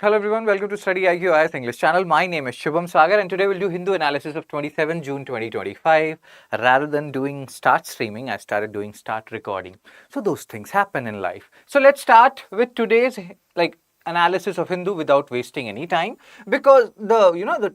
Hello everyone, welcome to StudyIQ IS English channel. My name is Shubham Sagar and today we'll do Hindu analysis of 27 June 2025. Rather than doing start streaming, I started doing start recording. So those things happen in life. So let's start with today's analysis of Hindu without wasting any time, because the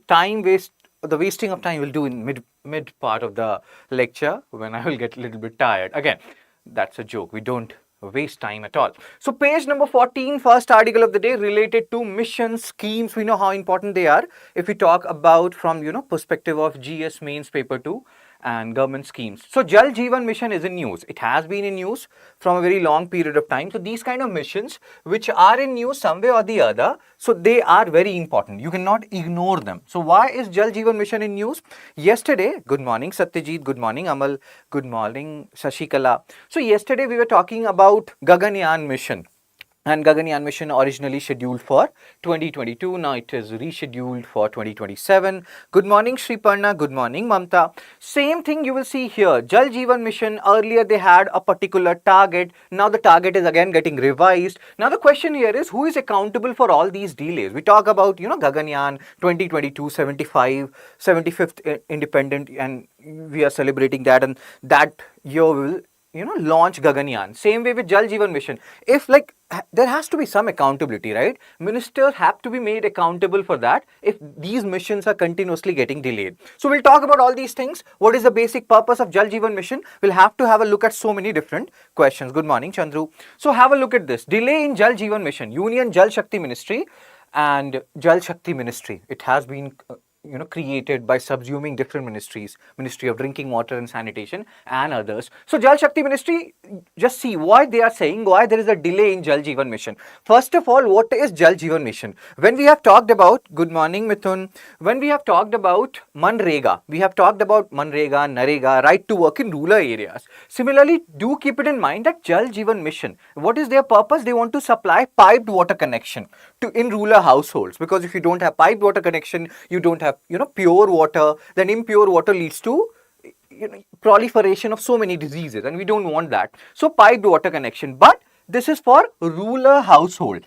wasting of time we'll do in mid part of the lecture when I will get a little bit tired. Again, that's a joke. We don't waste time at all. So page number 14, first article of the day related to mission schemes. We know how important they are if we talk about from perspective of GS mains paper 2 and government schemes. So Jal Jeevan mission is in news. It has been in news from a very long period of time. So these kind of missions which are in news some way or the other, so they are very important. You cannot ignore them. So why is Jal Jeevan mission in news? Yesterday, good morning Satyajit, good morning Amal, good morning Shashikala. So yesterday we were talking about Gaganyaan mission. And Gaganyaan mission originally scheduled for 2022. Now it is rescheduled for 2027. Good morning, Shriparna. Good morning, Mamta. Same thing you will see here. Jal Jeevan mission, earlier they had a particular target. Now the target is again getting revised. Now the question here is, who is accountable for all these delays? We talk about, Gaganyaan 2022, 75th independent, and we are celebrating that. And that year will launch Gaganyaan. Same way with Jal Jeevan mission. If there has to be some accountability, right? Ministers have to be made accountable for that if these missions are continuously getting delayed. So we'll talk about all these things. What is the basic purpose of Jal Jeevan mission? We'll have to have a look at so many different questions. Good morning, Chandru. So have a look at this. Delay in Jal Jeevan mission. Union Jal Shakti Ministry and Jal Shakti Ministry. It has been created by subsuming different ministries, Ministry of Drinking Water and Sanitation and others. So Jal Shakti Ministry, just see why they are saying why there is a delay in Jal Jeevan mission. First of all, what is Jal Jeevan mission? When we have talked about, good morning Mithun, when we have talked about Manrega, we have talked about Manrega, Narega, right to work in rural areas. Similarly, do keep it in mind that Jal Jeevan mission, what is their purpose? They want to supply piped water connection to in rural households, because if you don't have piped water connection, you don't have pure water, then impure water leads to proliferation of so many diseases, and we don't want that. So piped water connection, but this is for rural household.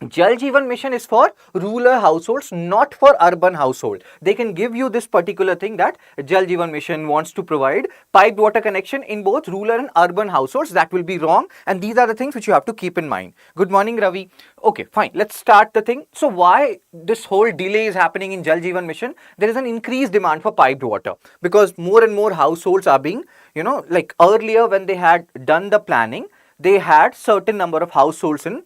Jal Jeevan mission is for rural households, not for urban household. They can give you this particular thing that Jal Jeevan mission wants to provide piped water connection in both rural and urban households. That will be wrong, and these are the things which you have to keep in mind. Good morning, Ravi. Okay, fine. Let's start the thing. So why this whole delay is happening in Jal Jeevan mission? There is an increased demand for piped water because more and more households are being, like earlier when they had done the planning, they had certain number of households in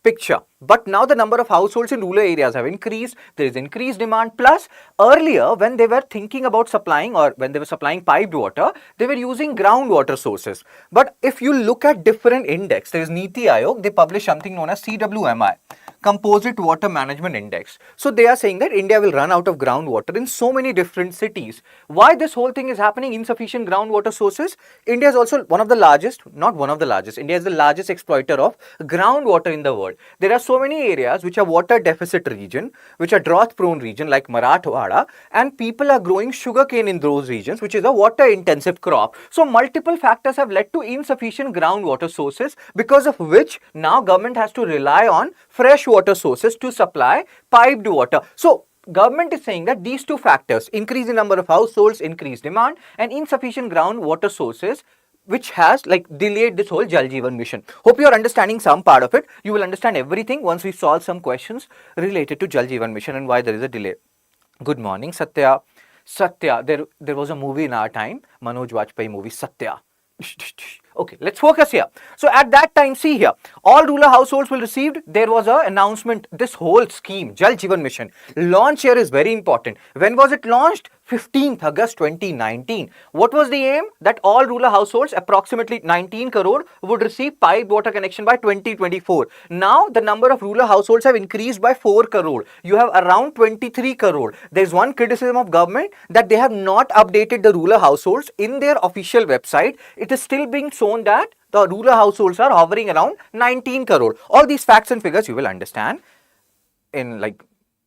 picture, but now the number of households in rural areas have increased. There is increased demand. Plus, earlier when they were thinking about supplying, or when they were supplying piped water, they were using groundwater sources. But if you look at different index, there is Niti Aayog, they publish something known as CWMI, Composite Water Management Index. So they are saying that India will run out of groundwater in so many different cities. Why this whole thing is happening? Insufficient groundwater sources. India is also one of the largest, not one of the largest, India is the largest exploiter of groundwater in the world. There are so many areas which are water deficit region, which are drought prone region like Marathwada, and people are growing sugarcane in those regions, which is a water intensive crop. So multiple factors have led to insufficient groundwater sources, because of which now government has to rely on fresh water sources to supply piped water. So government is saying that these two factors, increase in number of households, increased demand, and insufficient groundwater sources, which has delayed this whole Jal Jeevan mission. Hope you are understanding some part of it. You will understand everything once we solve some questions related to Jal Jeevan mission and why there is a delay. Good morning, Satya. Satya, there was a movie in our time, Manoj Vajpayee movie, Satya. Okay, let's focus here. So at that time, see here, all rural households will receive, there was an announcement, this whole scheme, Jal Jeevan mission. Launch here is very important. When was it launched? 15th August 2019. What was the aim? That all rural households, approximately 19 crore, would receive piped water connection by 2024. Now the number of rural households have increased by 4 crore. You have around 23 crore. There's one criticism of government that they have not updated the rural households in their official website. It is still being shown that the rural households are hovering around 19 crore. All these facts and figures you will understand in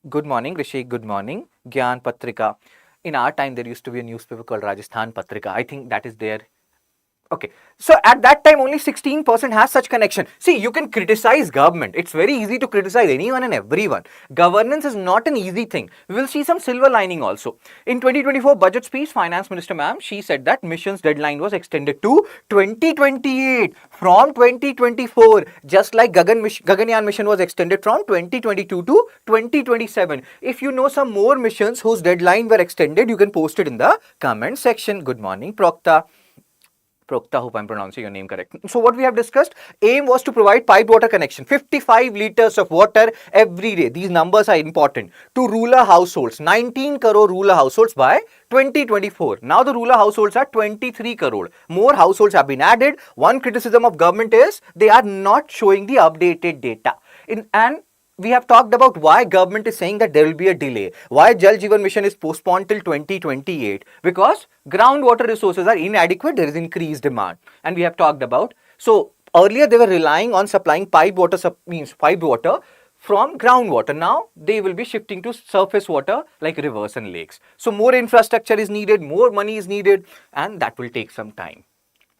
good morning, Rishi, good morning, Gyan Patrika. In our time, there used to be a newspaper called Rajasthan Patrika. I think that is there Okay, so at that time only 16% has such connection. See, you can criticize government. It's very easy to criticize anyone and everyone. Governance is not an easy thing. We will see some silver lining also. In 2024 budget speech, Finance Minister ma'am, she said that mission's deadline was extended to 2028 from 2024, just like Gaganyaan mission was extended from 2022 to 2027. If you know some more missions whose deadline were extended, you can post it in the comment section. Good morning, Prokta. Prokta, hope I'm pronouncing your name correct. So what we have discussed, aim was to provide piped water connection, 55 liters of water every day. These numbers are important. To rural households, 19 crore rural households by 2024. Now the rural households are 23 crore. More households have been added. One criticism of government is they are not showing the updated data. And we have talked about why government is saying that there will be a delay. Why Jal Jeevan Mission is postponed till 2028? Because groundwater resources are inadequate, there is increased demand. And we have talked about, so earlier they were relying on supplying piped water from groundwater. Now they will be shifting to surface water like rivers and lakes. So more infrastructure is needed, more money is needed, and that will take some time.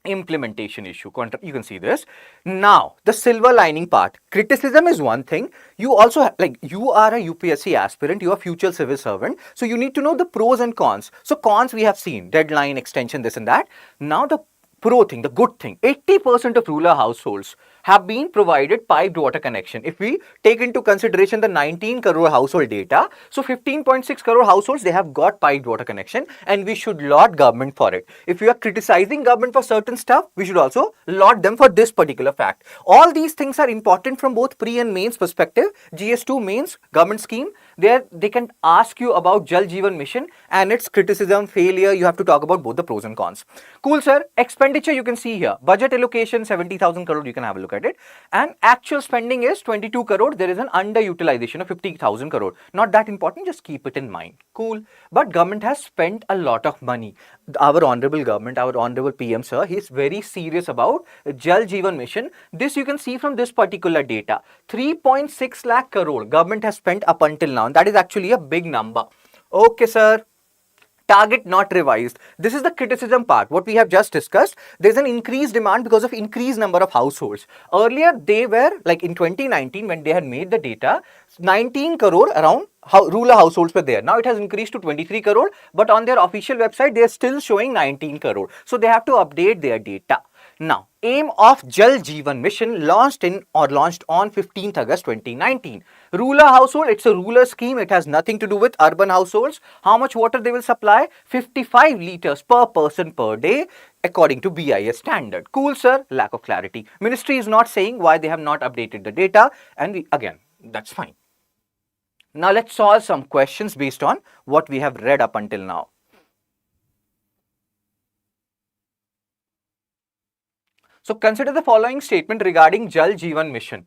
Implementation issue, you can see this. Now the silver lining part, criticism is one thing. You also like, you are a UPSC aspirant, you are future civil servant, so you need to know the pros and cons. So cons we have seen, deadline extension, this and that. Now the pro thing, the good thing, 80% of rural households have been provided piped water connection. If we take into consideration the 19 crore household data, so 15.6 crore households, they have got piped water connection, and we should laud government for it. If we are criticizing government for certain stuff, we should also laud them for this particular fact. All these things are important from both pre and mains perspective. GS2 mains, government scheme, there they can ask you about Jal Jeevan Mission and its criticism, failure. You have to talk about both the pros and cons. Cool, sir. Expenditure you can see here. Budget allocation 70,000 crore, you can have a look at it. And actual spending is 22 crore. There is an underutilization of 50,000 crore. Not that important, just keep it in mind. Cool. But government has spent a lot of money. Our honorable government, our honorable PM sir, he is very serious about Jal Jeevan Mission. This you can see from this particular data. 3.6 lakh crore government has spent up until now. And that is actually a big number. Okay, sir. Target not revised. This is the criticism part. What we have just discussed, there's an increased demand because of increased number of households. Earlier, they were like in 2019 when they had made the data, 19 crore around rural households were there. Now it has increased to 23 crore, but on their official website, they are still showing 19 crore. So they have to update their data. Now, aim of Jal Jeevan Mission launched on 15th August 2019. Rural household, it's a rural scheme. It has nothing to do with urban households. How much water they will supply? 55 liters per person per day according to BIS standard. Cool, sir. Lack of clarity. Ministry is not saying why they have not updated the data, and again, that's fine. Now let's solve some questions based on what we have read up until now. So consider the following statement regarding Jal Jeevan Mission.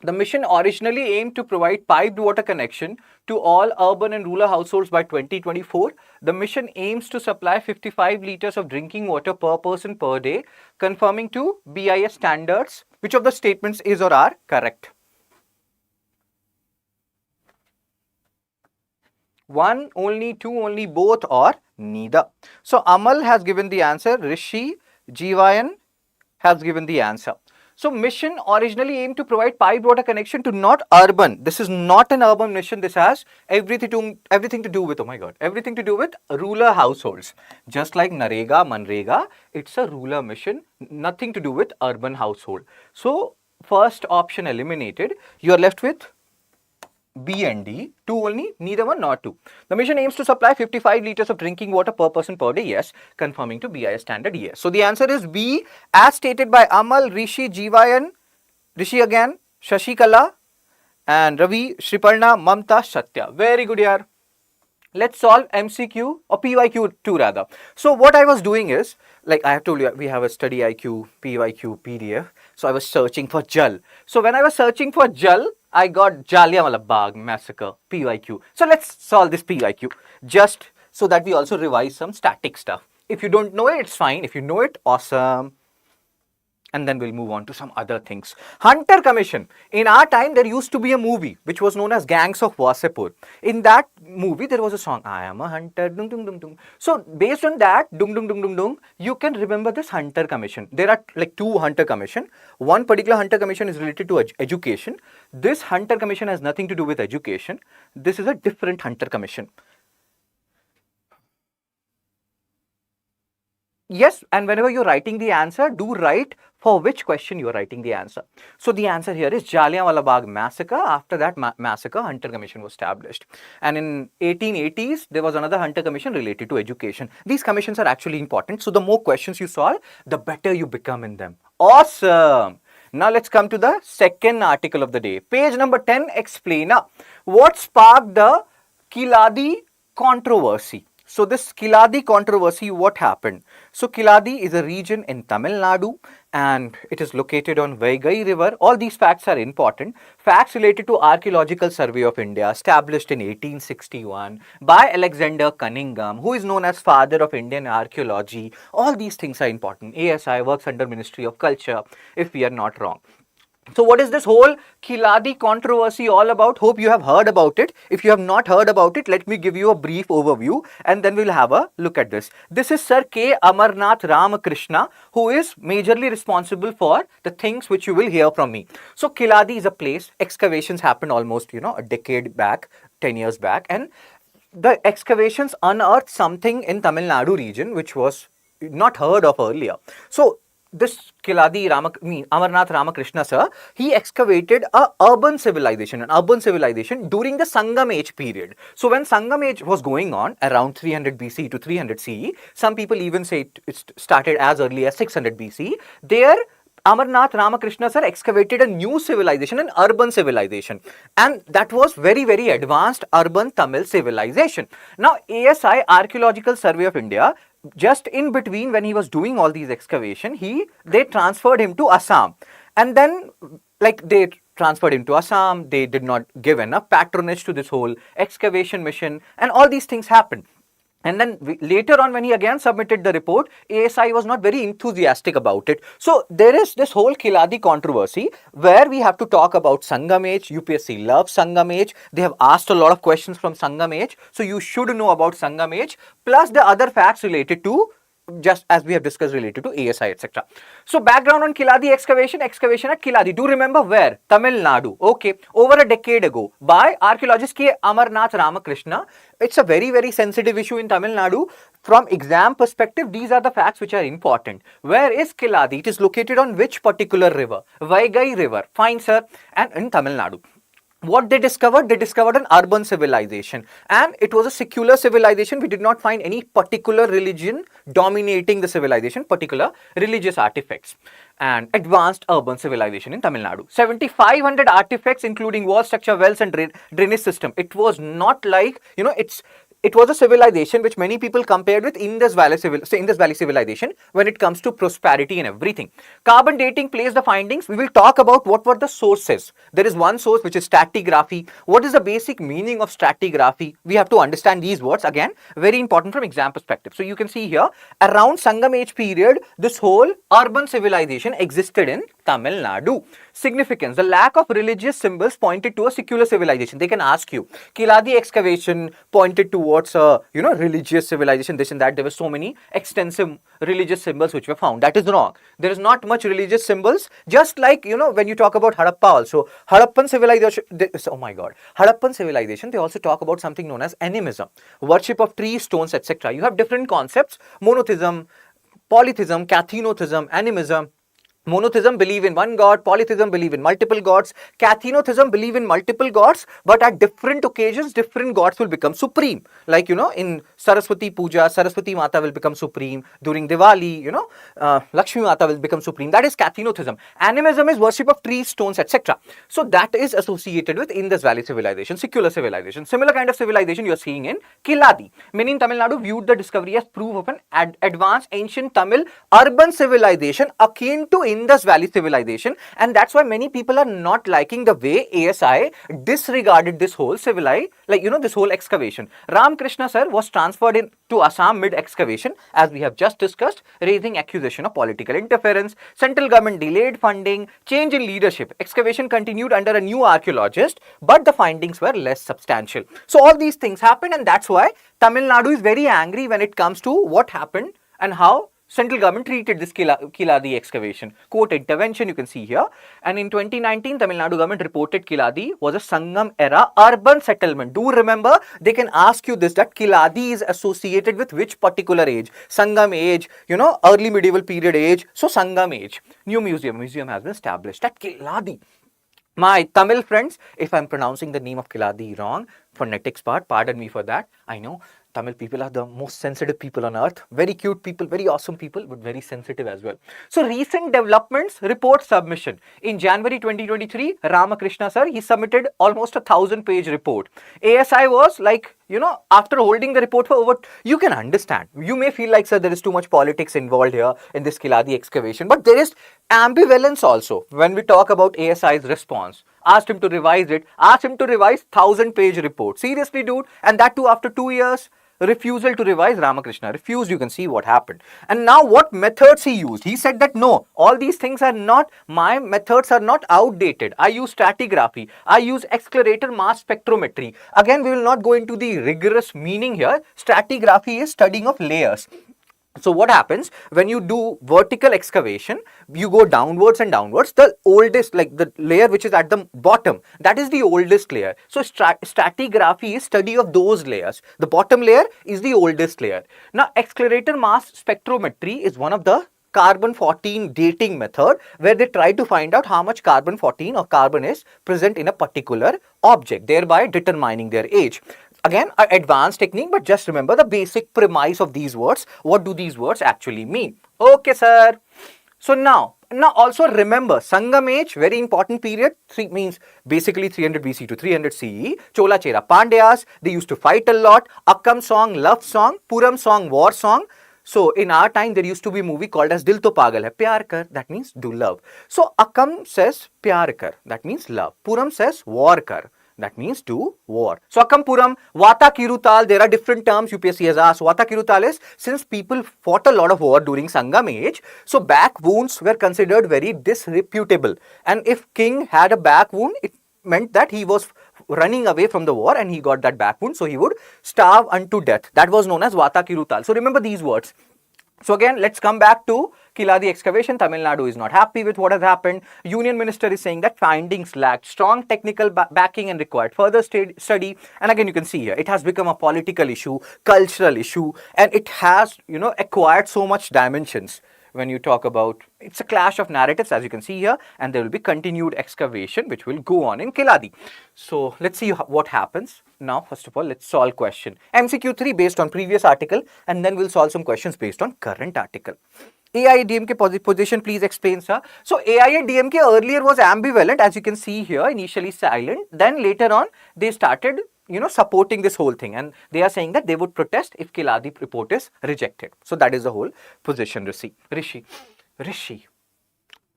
The mission originally aimed to provide piped water connection to all urban and rural households by 2024. The mission aims to supply 55 liters of drinking water per person per day, conforming to BIS standards. Which of the statements is or are correct? One only, two only, both, or neither? So Amal has given the answer. Rishi Jivayan has given the answer. So mission originally aimed to provide piped water connection to not urban. This is not an urban mission. This has everything to do with, oh my God, everything to do with rural households. Just like Narega, Manrega, it's a rural mission, nothing to do with urban household. So first option eliminated. You are left with B and D, two only, neither one nor two. The mission aims to supply 55 liters of drinking water per person per day, yes, conforming to BIS standard, yes. So the answer is B, as stated by Amal, Rishi, Jivayan, Rishi again, Shashikala, and Ravi, Shriparna, Mamta, Satya. Very good, yaar. Let's solve MCQ or PYQ too rather. So what I was doing is, like I have told you, we have a StudyIQ, PYQ, PDF. So I was searching for Jal. So when I was searching for Jal, I got Jallianwala Bagh massacre, PYQ. So let's solve this PYQ just so that we also revise some static stuff. If you don't know it, it's fine. If you know it, awesome. and then we'll move on to some other things. Hunter Commission. In our time, there used to be a movie which was known as Gangs of Wasipur. In that movie, there was a song, I am a hunter, dung, dung, dung, dung. So, based on that, dung, dung, dung, dung, dung, you can remember this Hunter Commission. There are like two Hunter Commission. One particular Hunter Commission is related to education. This Hunter Commission has nothing to do with education. This is a different Hunter Commission. Yes, and whenever you're writing the answer, do write for which question you're writing the answer. So the answer here is Jallianwala Bagh massacre. After that massacre, Hunter Commission was established. And in 1880s, there was another Hunter Commission related to education. These commissions are actually important. So the more questions you solve, the better you become in them. Awesome. Now let's come to the second article of the day. Page number 10, explainer. What sparked the Kiladi controversy? So this Kiladi controversy, what happened? So Kiladi is a region in Tamil Nadu and it is located on Vaigai river. All these facts are important. Facts related to Archaeological Survey of India, established in 1861 by Alexander Cunningham, who is known as father of Indian archaeology. All these things are important. ASI works under Ministry of Culture, if we are not wrong. So what is this whole Kiladi controversy all about? Hope you have heard about it. If you have not heard about it, let me give you a brief overview and then we'll have a look at this. This is Sir K. Amarnath Ramakrishna, who is majorly responsible for the things which you will hear from me. So Kiladi is a place, excavations happened almost, a decade back, 10 years back, and the excavations unearthed something in Tamil Nadu region which was not heard of earlier. So this Kiladi Amarnath Ramakrishna sir, he excavated an urban civilization during the Sangam age period. So when Sangam age was going on around 300 BC to 300 CE, some people even say it started as early as 600 BC. There Amarnath Ramakrishna sir excavated a new civilization, an urban civilization, and that was very, very advanced urban Tamil civilization. Now ASI, Archaeological Survey of India, just in between when he was doing all these excavation, they transferred him to Assam, and then they transferred him to Assam, they did not give enough patronage to this whole excavation mission, and all these things happened. And then later on, when he again submitted the report, ASI was not very enthusiastic about it. So there is this whole Kiladi controversy where we have to talk about Sangam age. UPSC loves Sangam age. They have asked a lot of questions from Sangam age. So you should know about Sangam age, plus the other facts related to, just as we have discussed, related to ASI, etc. So background on Kiladi excavation at Kiladi. Do remember where? Tamil Nadu. Okay. Over a decade ago by archaeologist K. Amarnath Ramakrishna. It's a very, very sensitive issue in Tamil Nadu. From exam perspective, these are the facts which are important. Where is Kiladi? It is located on which particular river? Vaigai river. Fine, sir. And in Tamil Nadu. What they discovered? They discovered an urban civilization, and it was a secular civilization. We did not find any particular religion dominating the civilization, particular religious artifacts, and advanced urban civilization in Tamil Nadu. 7,500 artifacts including wall structure, wells and drainage system. It was not like, it was a civilization which many people compared with Indus Valley civilization when it comes to prosperity and everything. Carbon dating plays the findings. We will talk about what were the sources. There is one source which is stratigraphy. What is the basic meaning of stratigraphy? We have to understand these words. Again, very important from exam perspective. So you can see here, around Sangam age period, this whole urban civilization existed in Tamil Nadu. Significance: the lack of religious symbols pointed to a secular civilization. They can ask you, Kiladi excavation pointed towards a religious civilization, this and that. There were so many extensive religious symbols which were found. That is wrong. There is not much religious symbols. Just like when you talk about Harappa also, Harappan civilization. Harappan civilization. They also talk about something known as animism, worship of trees, stones, etc. You have different concepts: monotheism, polytheism, cathenotheism, animism. Monotheism, believe in one god. Polytheism, believe in multiple gods. Cathenotheism, believe in multiple gods, but at different occasions, different gods will become supreme. Like, in Saraswati Puja, Saraswati Mata will become supreme. During Diwali, Lakshmi Mata will become supreme. That is cathenotheism. Animism is worship of trees, stones, etc. So that is associated with Indus Valley civilization, secular civilization. Similar kind of civilization you are seeing in Kiladi. Many in Tamil Nadu viewed the discovery as proof of an advanced ancient Tamil urban civilization akin to Indus Valley civilization, and that's why many people are not liking the way ASI disregarded this whole this whole excavation. Ramakrishna sir was transferred to Assam mid excavation, as we have just discussed, raising accusation of political interference. Central government delayed funding, change in leadership. Excavation continued under a new archaeologist, but the findings were less substantial. So all these things happened, and that's why Tamil Nadu is very angry when it comes to what happened and how central government treated this Kiladi excavation. Quote intervention, you can see here. And in 2019, Tamil Nadu government reported Kiladi was a Sangam era urban settlement. Do remember, they can ask you this, that Kiladi is associated with which particular age? Sangam age, early medieval period age. So Sangam age. New museum has been established at Kiladi. My Tamil friends, if I'm pronouncing the name of Kiladi wrong, phonetics part, pardon me for that. I know Tamil people are the most sensitive people on earth. Very cute people, very awesome people, but very sensitive as well. So recent developments, report submission. In January 2023, Ramakrishna sir, he submitted almost 1,000-page report. ASI was like, after holding the report for over, you can understand. You may feel like, sir, there is too much politics involved here in this Kiladi excavation, but there is ambivalence also when we talk about ASI's response. Asked him to revise it, asked him to revise 1,000-page report. Seriously, dude? And that too after 2 years? Refusal to revise. Ramakrishna refused. You can see what happened. And now what methods he used? He said that no, all these things are not, my methods are not outdated. I use stratigraphy. I use accelerator mass spectrometry. Again, we will not go into the rigorous meaning here. Stratigraphy is studying of layers. So what happens when you do vertical excavation, you go downwards and downwards. The oldest, like the layer which is at the bottom, that is the oldest layer. So stratigraphy is study of those layers. The bottom layer is the oldest layer. Now accelerator mass spectrometry is one of the carbon-14 dating method, where they try to find out how much carbon-14 or carbon is present in a particular object, thereby determining their age. Again, an advanced technique, but just remember the basic premise of these words. What do these words actually mean? Okay, sir. So now also remember, Sangam age, very important period. Means basically 300 BC to 300 CE. Chola Chera Pandyas, they used to fight a lot. Akkam song, love song. Puram song, war song. So in our time, there used to be a movie called as Dil To Pagal Hai, Pyar Kar, that means do love. So Akkam says Pyar Kar, that means love. Puram says war kar, that means do war. So Akampuram, Vata Kirutal, there are different terms UPSC has asked. Vata Kirutal is, since people fought a lot of war during Sangam age, so back wounds were considered very disreputable. And if king had a back wound, it meant that he was running away from the war and he got that back wound, so he would starve unto death. That was known as Vata Kirutal. So remember these words. So again, let's come back to Kiladi excavation. Tamil Nadu is not happy with what has happened. Union Minister is saying that findings lacked strong technical backing and required further study. And again, you can see here, it has become a political issue, cultural issue, and it has, acquired so much dimensions. When you talk about, it's a clash of narratives, as you can see here, and there will be continued excavation which will go on in Kiladi. So let's see what happens. Now, first of all, let's solve question. MCQ 3 based on previous article, and then we'll solve some questions based on current article. AIADMK position, please explain, sir. So AIADMK earlier was ambivalent, as you can see here, initially silent. Then later on, they started supporting this whole thing, and they are saying that they would protest if Kiladi report is rejected. So that is the whole position. Rishi,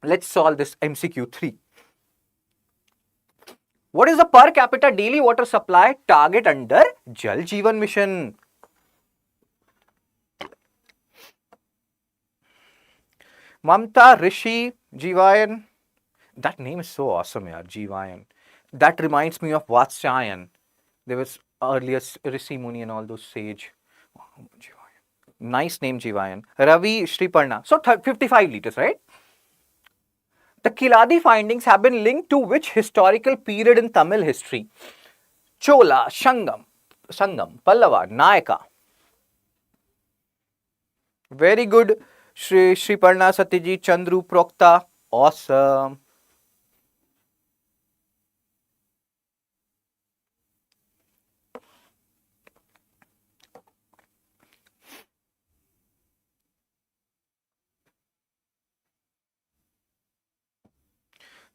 let's solve this MCQ 3. What is the per capita daily water supply target under Jal Jeevan Mission? Mamta, Rishi, Jeevayan. That name is so awesome, yaar, Jeevayan. That reminds me of Vatsyayan. There was earlier Rishi Muni and all those sage. Oh, nice name, Jeevayan. Ravi Shriparna. So 55 liters, right? The Kiladi findings have been linked to which historical period in Tamil history? Chola, Sangam, Pallava, Nayaka. Very good. Shriparna, Satyajit, Chandru, Prokta. Awesome.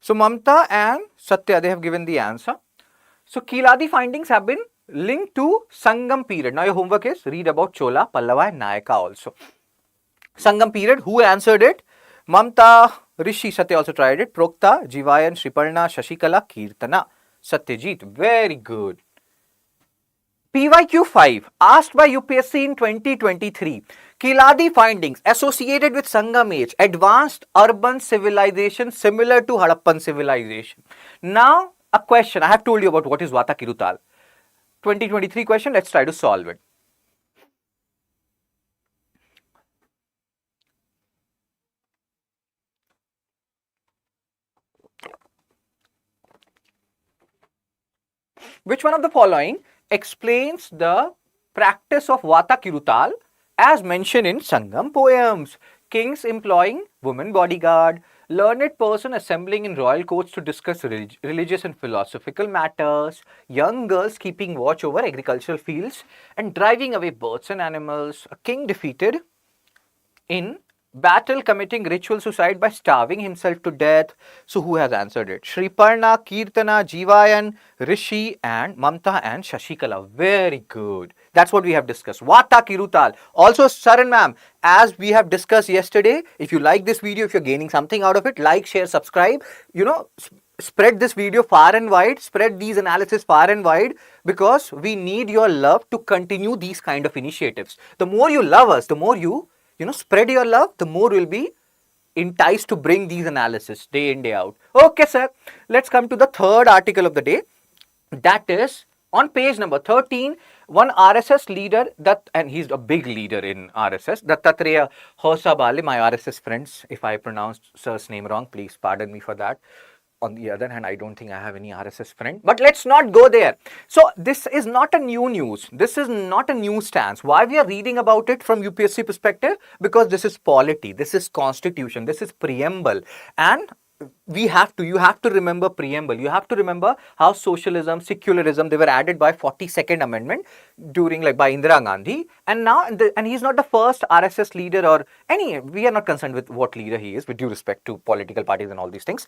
So Mamta and Satya, they have given the answer. So Kiladi findings have been linked to Sangam period. Now your homework is read about Chola, Pallava and Nayaka also. Sangam period, who answered it? Mamta, Rishi, Satya also tried it. Prokta, Jivayan, Shriparna, Shashikala, Kirtana. Satyajit, very good. PYQ 5, asked by UPSC in 2023. Kiladi findings associated with Sangam age, advanced urban civilization similar to Harappan civilization. Now, a question. I have told you about what is Vata Kirutal. 2023 question, let's try to solve it. Which one of the following explains the practice of Vata Kirutal as mentioned in Sangam poems? Kings employing woman bodyguard, learned person assembling in royal courts to discuss religious and philosophical matters, young girls keeping watch over agricultural fields and driving away birds and animals, a king defeated in battle committing ritual suicide by starving himself to death. So who has answered it? Shriparna, Kirtana, Jivayan, Rishi and Mamta and Shashikala. Very good. That's what we have discussed. Vata Kirutal. Also Saran ma'am, as we have discussed yesterday, if you like this video, if you're gaining something out of it, like, share, subscribe, spread this video far and wide, spread these analysis far and wide, because we need your love to continue these kind of initiatives. The more you love us, the more you spread your love, the more will be enticed to bring these analysis day in, day out. Okay, sir. Let's come to the third article of the day. That is on page number 13, one RSS leader, and he's a big leader in RSS, Dattatreya Hosabale, my RSS friends. If I pronounced sir's name wrong, please pardon me for that. On the other hand, I don't think I have any RSS friend, but let's not go there. So this is not a new news. This is not a new stance. Why we are reading about it from UPSC perspective? Because this is polity, this is constitution, this is preamble, and you have to remember preamble. You have to remember how socialism, secularism, they were added by 42nd amendment during by Indira Gandhi, and now and he's not the first RSS leader or any. We are not concerned with what leader he is, with due respect to political parties and all these things.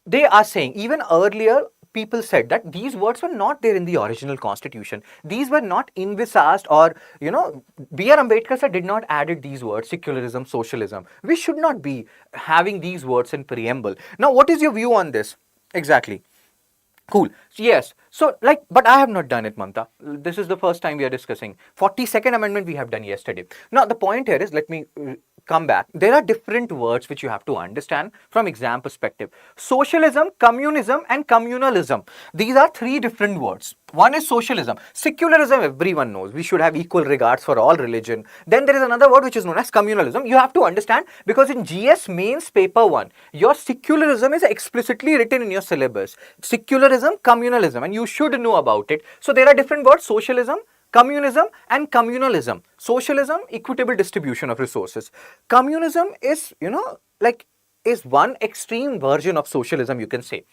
They are saying even earlier people said that these words were not there in the original constitution. These were not envisaged, or B.R. Ambedkar sir did not added these words, secularism, socialism. We should not be having these words in preamble. Now, what is your view on this? Exactly. Cool. Yes. So, but I have not done it, Mamta. This is the first time we are discussing. 42nd amendment we have done yesterday. Now, the point here is, let me come back. There are different words which you have to understand from exam perspective. Socialism, communism and communalism. These are three different words. One is socialism. Secularism, everyone knows. We should have equal regards for all religion. Then there is another word which is known as communalism. You have to understand, because in GS mains paper 1, your secularism is explicitly written in your syllabus. Secularism, communalism, and you should know about it. So there are different words: socialism, communism and communalism. Socialism, equitable distribution of resources. Communism is, is one extreme version of socialism, you can say.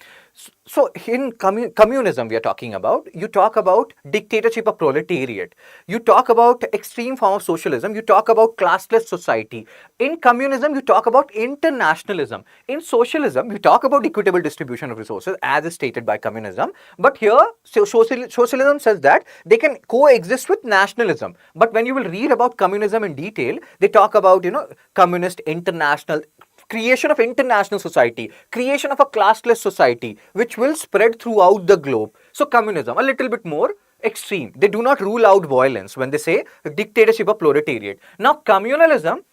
So in communism we are talking about, you talk about dictatorship of proletariat, you talk about extreme form of socialism, you talk about classless society. In communism you talk about internationalism. In socialism you talk about equitable distribution of resources as is stated by communism. But here socialism says that they can coexist with nationalism. But when you will read about communism in detail, they talk about communist, international, creation of international society, creation of a classless society which will spread throughout the globe. So communism, a little bit more extreme. They do not rule out violence when they say dictatorship of proletariat. Now communalism,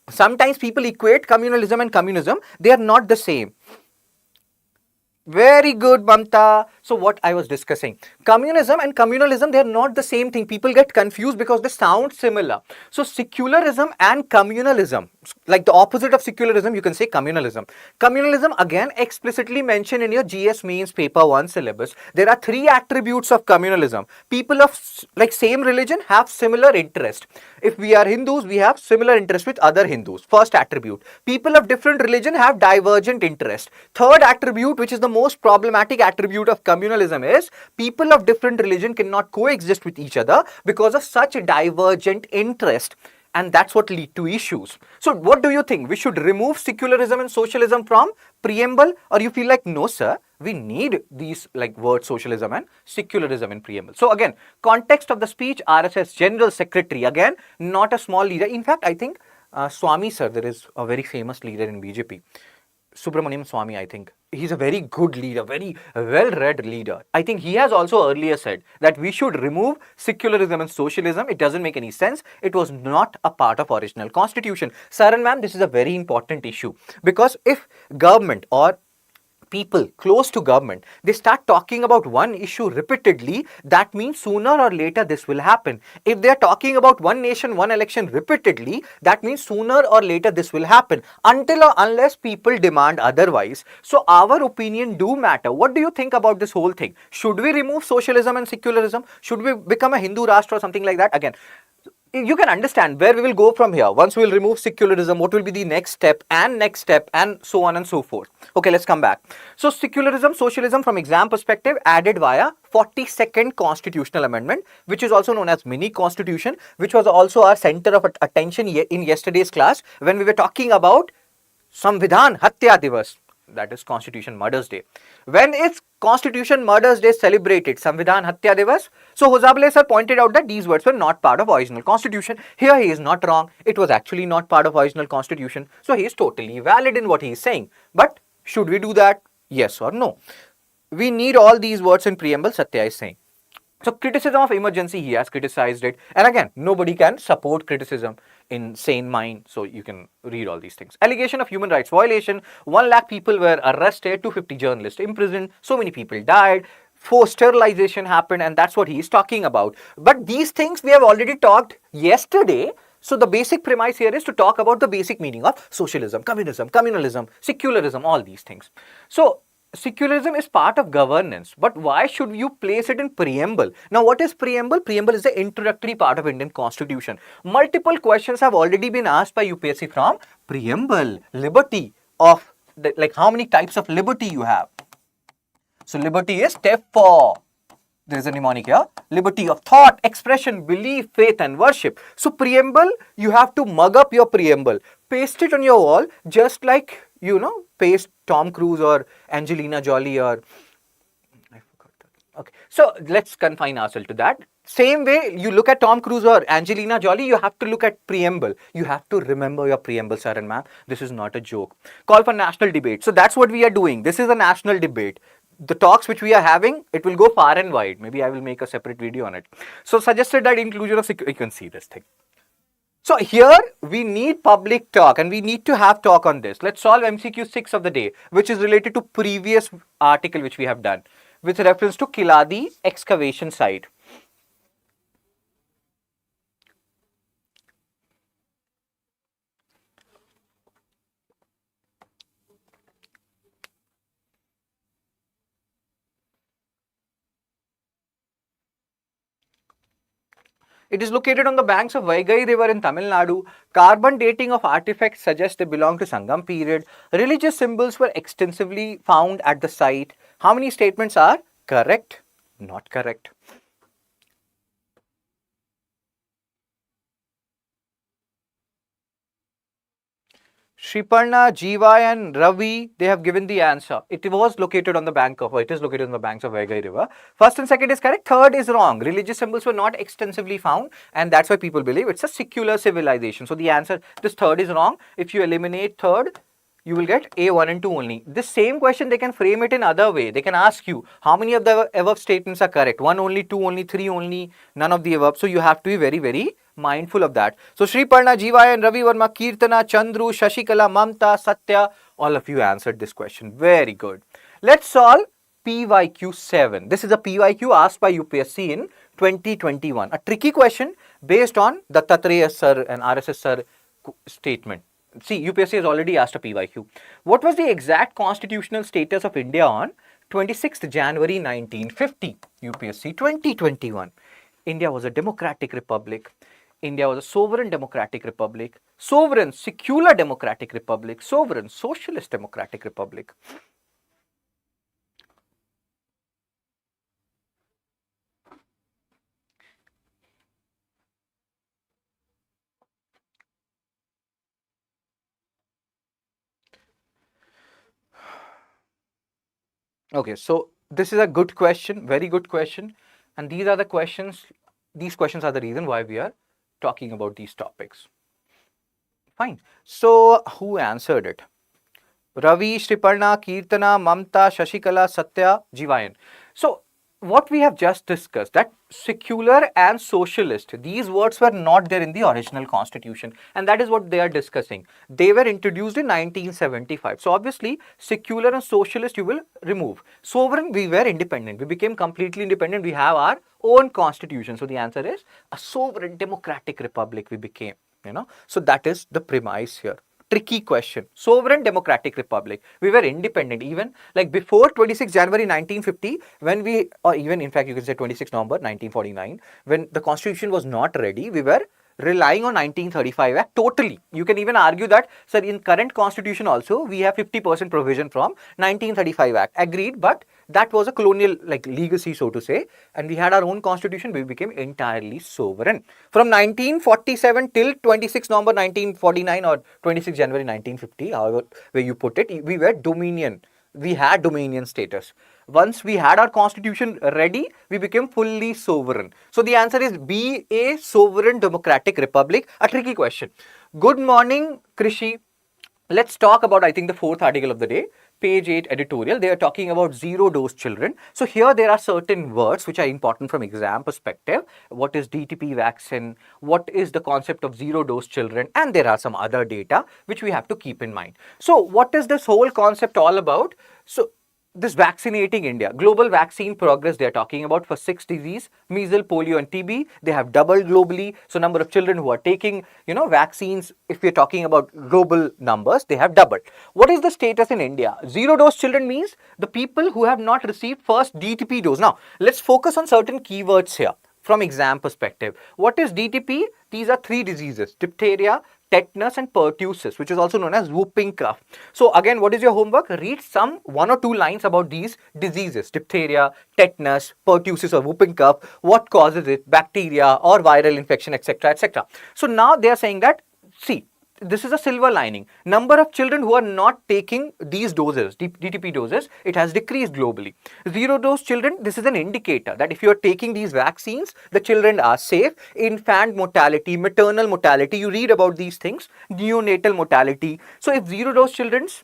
sometimes people equate communalism and communism. They are not the same. Very good, Mamta. So what I was discussing, communism and communalism, they are not the same thing. People get confused because they sound similar. So secularism and communalism, like the opposite of secularism, you can say communalism. Communalism, again, explicitly mentioned in your GS mains paper 1 syllabus. There are 3 attributes of communalism. People of same religion have similar interest. If we are Hindus, we have similar interest with other Hindus. First attribute. People of different religion have divergent interest. Third attribute, which is the most problematic attribute of communalism, is people of different religion cannot coexist with each other because of such divergent interest. And that's what lead to issues. So what do you think? We should remove secularism and socialism from preamble, or you feel like, no sir, we need these words socialism and secularism in preamble? So again, context of the speech, RSS General Secretary, again, not a small leader. In fact, I think Swami sir, there is a very famous leader in BJP. Subramaniam Swami, I think. He's a very good leader, very well-read leader. I think he has also earlier said that we should remove secularism and socialism. It doesn't make any sense. It was not a part of original constitution. Sir and ma'am, this is a very important issue, because if government or people close to government, they start talking about one issue repeatedly, that means sooner or later this will happen. If they are talking about one nation, one election repeatedly, that means sooner or later this will happen, until or unless people demand otherwise. So our opinion do matter. What do you think about this whole thing? Should we remove socialism and secularism? Should we become a Hindu Rashtra or something like that? Again, you can understand where we will go from here. Once we will remove secularism, what will be the next step, and so on and so forth. Okay, let's come back. So secularism, socialism from exam perspective added via 42nd constitutional amendment, which is also known as mini constitution, which was also our center of attention in yesterday's class when we were talking about Samvidhan Hatya Divas, that is Constitution Murders Day. When is Constitution Murders Day celebrated? Samvidhan Hatya Divas. So Hozabale sir pointed out that these words were not part of original constitution. Here he is not wrong. It was actually not part of original constitution. So he is totally valid in what he is saying. But should we do that? Yes or no? We need all these words in preamble, Satya is saying. So criticism of emergency, he has criticized it. And again, nobody can support criticism in sane mind. So you can read all these things. Allegation of human rights violation. 1 lakh people were arrested, 250 journalists imprisoned, so many people died, forced sterilization happened, and that's what he is talking about. But these things we have already talked yesterday. So the basic premise here is to talk about the basic meaning of socialism, communism, communalism, secularism, all these things. So secularism is part of governance, but why should you place it in preamble? Now, what is preamble? Preamble is the introductory part of Indian constitution. Multiple questions have already been asked by UPSC from preamble. Liberty of, like how many types of liberty you have. So liberty is step 4. There is a mnemonic here. Liberty of thought, expression, belief, faith and worship. So preamble, you have to mug up your preamble. Paste it on your wall, just like, paste Tom Cruise or Angelina Jolie or... I forgot that. Okay, so let's confine ourselves to that. Same way you look at Tom Cruise or Angelina Jolie, you have to look at preamble. You have to remember your preamble, sir and ma'am. This is not a joke. Call for national debate. So that's what we are doing. This is a national debate. The talks which we are having, it will go far and wide. Maybe I will make a separate video on it. So suggested that inclusion of you can see this thing. So here we need public talk and we need to have talk on this. Let's solve MCQ 6 of the day, which is related to previous article which we have done with reference to Kiladi excavation site. It is located on the banks of Vaigai River in Tamil Nadu. Carbon dating of artifacts suggests they belong to Sangam period. Religious symbols were extensively found at the site. How many statements are correct? Not correct. Shriparna, Jiva and Ravi, they have given the answer. It was located on the banks of Vaigai River. First and second is correct. Third is wrong. Religious symbols were not extensively found and that's why people believe it's a secular civilization. So the answer, this third is wrong. If you eliminate third, you will get A, 1 and 2 only. This same question, they can frame it in other way. They can ask you, how many of the above statements are correct? 1 only, 2 only, 3 only, none of the above. So you have to be very, very mindful of that. So Shriparna, Jiva and Ravi Verma, Kirtana, Chandru, Shashikala, Mamta, Satya, all of you answered this question. Very good. Let's solve PYQ 7. This is a PYQ asked by UPSC in 2021. A tricky question based on the Dattatreya sir and RSS sir statement. See, UPSC has already asked a PYQ. What was the exact constitutional status of India on 26th January 1950? UPSC 2021. India was a democratic republic. India was a sovereign democratic republic. Sovereign secular democratic republic. Sovereign socialist democratic republic. Okay, so this is a good question, very good question. And these are the questions, these questions are the reason why we are talking about these topics. Fine. So who answered it? Ravi, Shriparna, Kirtana, Mamta, Shashikala, Satya, Jivayan. So, what we have just discussed, that secular and socialist, these words were not there in the original constitution, and that is what they are discussing. They were introduced in 1975. So, obviously, secular and socialist you will remove. Sovereign, we were independent. We became completely independent. We have our own constitution. So, the answer is a sovereign democratic republic we became. So that is the premise here. Tricky question. Sovereign democratic republic. We were independent even like before 26 January 1950, when we, or even in fact you can say 26 November 1949, when the constitution was not ready, we were relying on 1935 Act totally. You can even argue that, sir, in current constitution also we have 50% provision from 1935 Act. Agreed, but that was a colonial like legacy, so to say, and we had our own constitution. We became entirely sovereign from 1947 till 26 November 1949 or 26 January 1950, however where you put it. We were dominion. We had dominion status. Once we had our constitution ready, we became fully sovereign. So the answer is be a sovereign democratic republic. A tricky question. Good morning, Krishi. Let's talk about, I think, the fourth article of the day, page 8 editorial. They are talking about zero dose children. So here there are certain words which are important from exam perspective. What is DTP vaccine? What is the concept of zero dose children? And there are some other data which we have to keep in mind. So what is this whole concept all about? So this vaccinating India, global vaccine progress they are talking about for 6 diseases, measles, polio and TB. They have doubled globally. So number of children who are taking, vaccines, if we are talking about global numbers, they have doubled. What is the status in India? Zero dose children means the people who have not received first DTP dose. Now, let's focus on certain keywords here from exam perspective. What is DTP? These are 3 diseases: diphtheria, tetanus and pertussis, which is also known as whooping cough. So again, what is your homework? Read some 1 or 2 lines about these diseases: diphtheria, tetanus, pertussis or whooping cough, what causes it, bacteria or viral infection, etc., etc. So now they are saying that, see, this is a silver lining. Number of children who are not taking these doses, DTP doses, it has decreased globally. Zero dose children, this is an indicator that if you are taking these vaccines, the children are safe. Infant mortality, maternal mortality, you read about these things, neonatal mortality. So if zero dose children's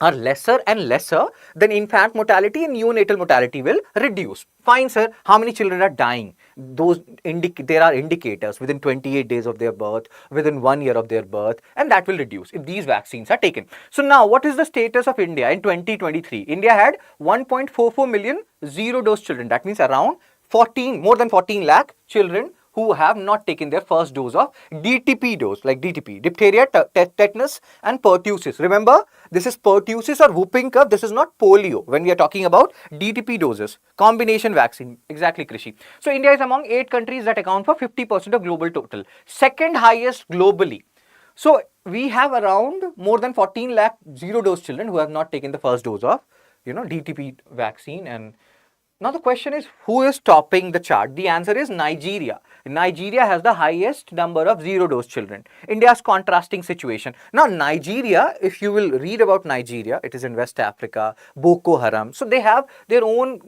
are lesser and lesser, then infant mortality and neonatal mortality will reduce. Fine, sir. How many children are dying? There are indicators within 28 days of their birth, within 1 year of their birth, and that will reduce if these vaccines are taken. So now, what is the status of India in 2023? India had 1.44 million zero dose children. That means around more than 14 lakh children who have not taken their first dose of DTP dose, like DTP, diphtheria, tetanus and pertussis. Remember, this is pertussis or whooping cough. This is not polio when we are talking about DTP doses. Combination vaccine. Exactly, Krishi. So India is among 8 countries that account for 50% of global total. Second highest globally. So we have around more than 14 lakh zero dose children who have not taken the first dose of, DTP vaccine. And now the question is, who is topping the chart? The answer is Nigeria. Nigeria has the highest number of zero dose children. India's contrasting situation. Now Nigeria, if you will read about Nigeria, it is in West Africa, Boko Haram. So they have their own,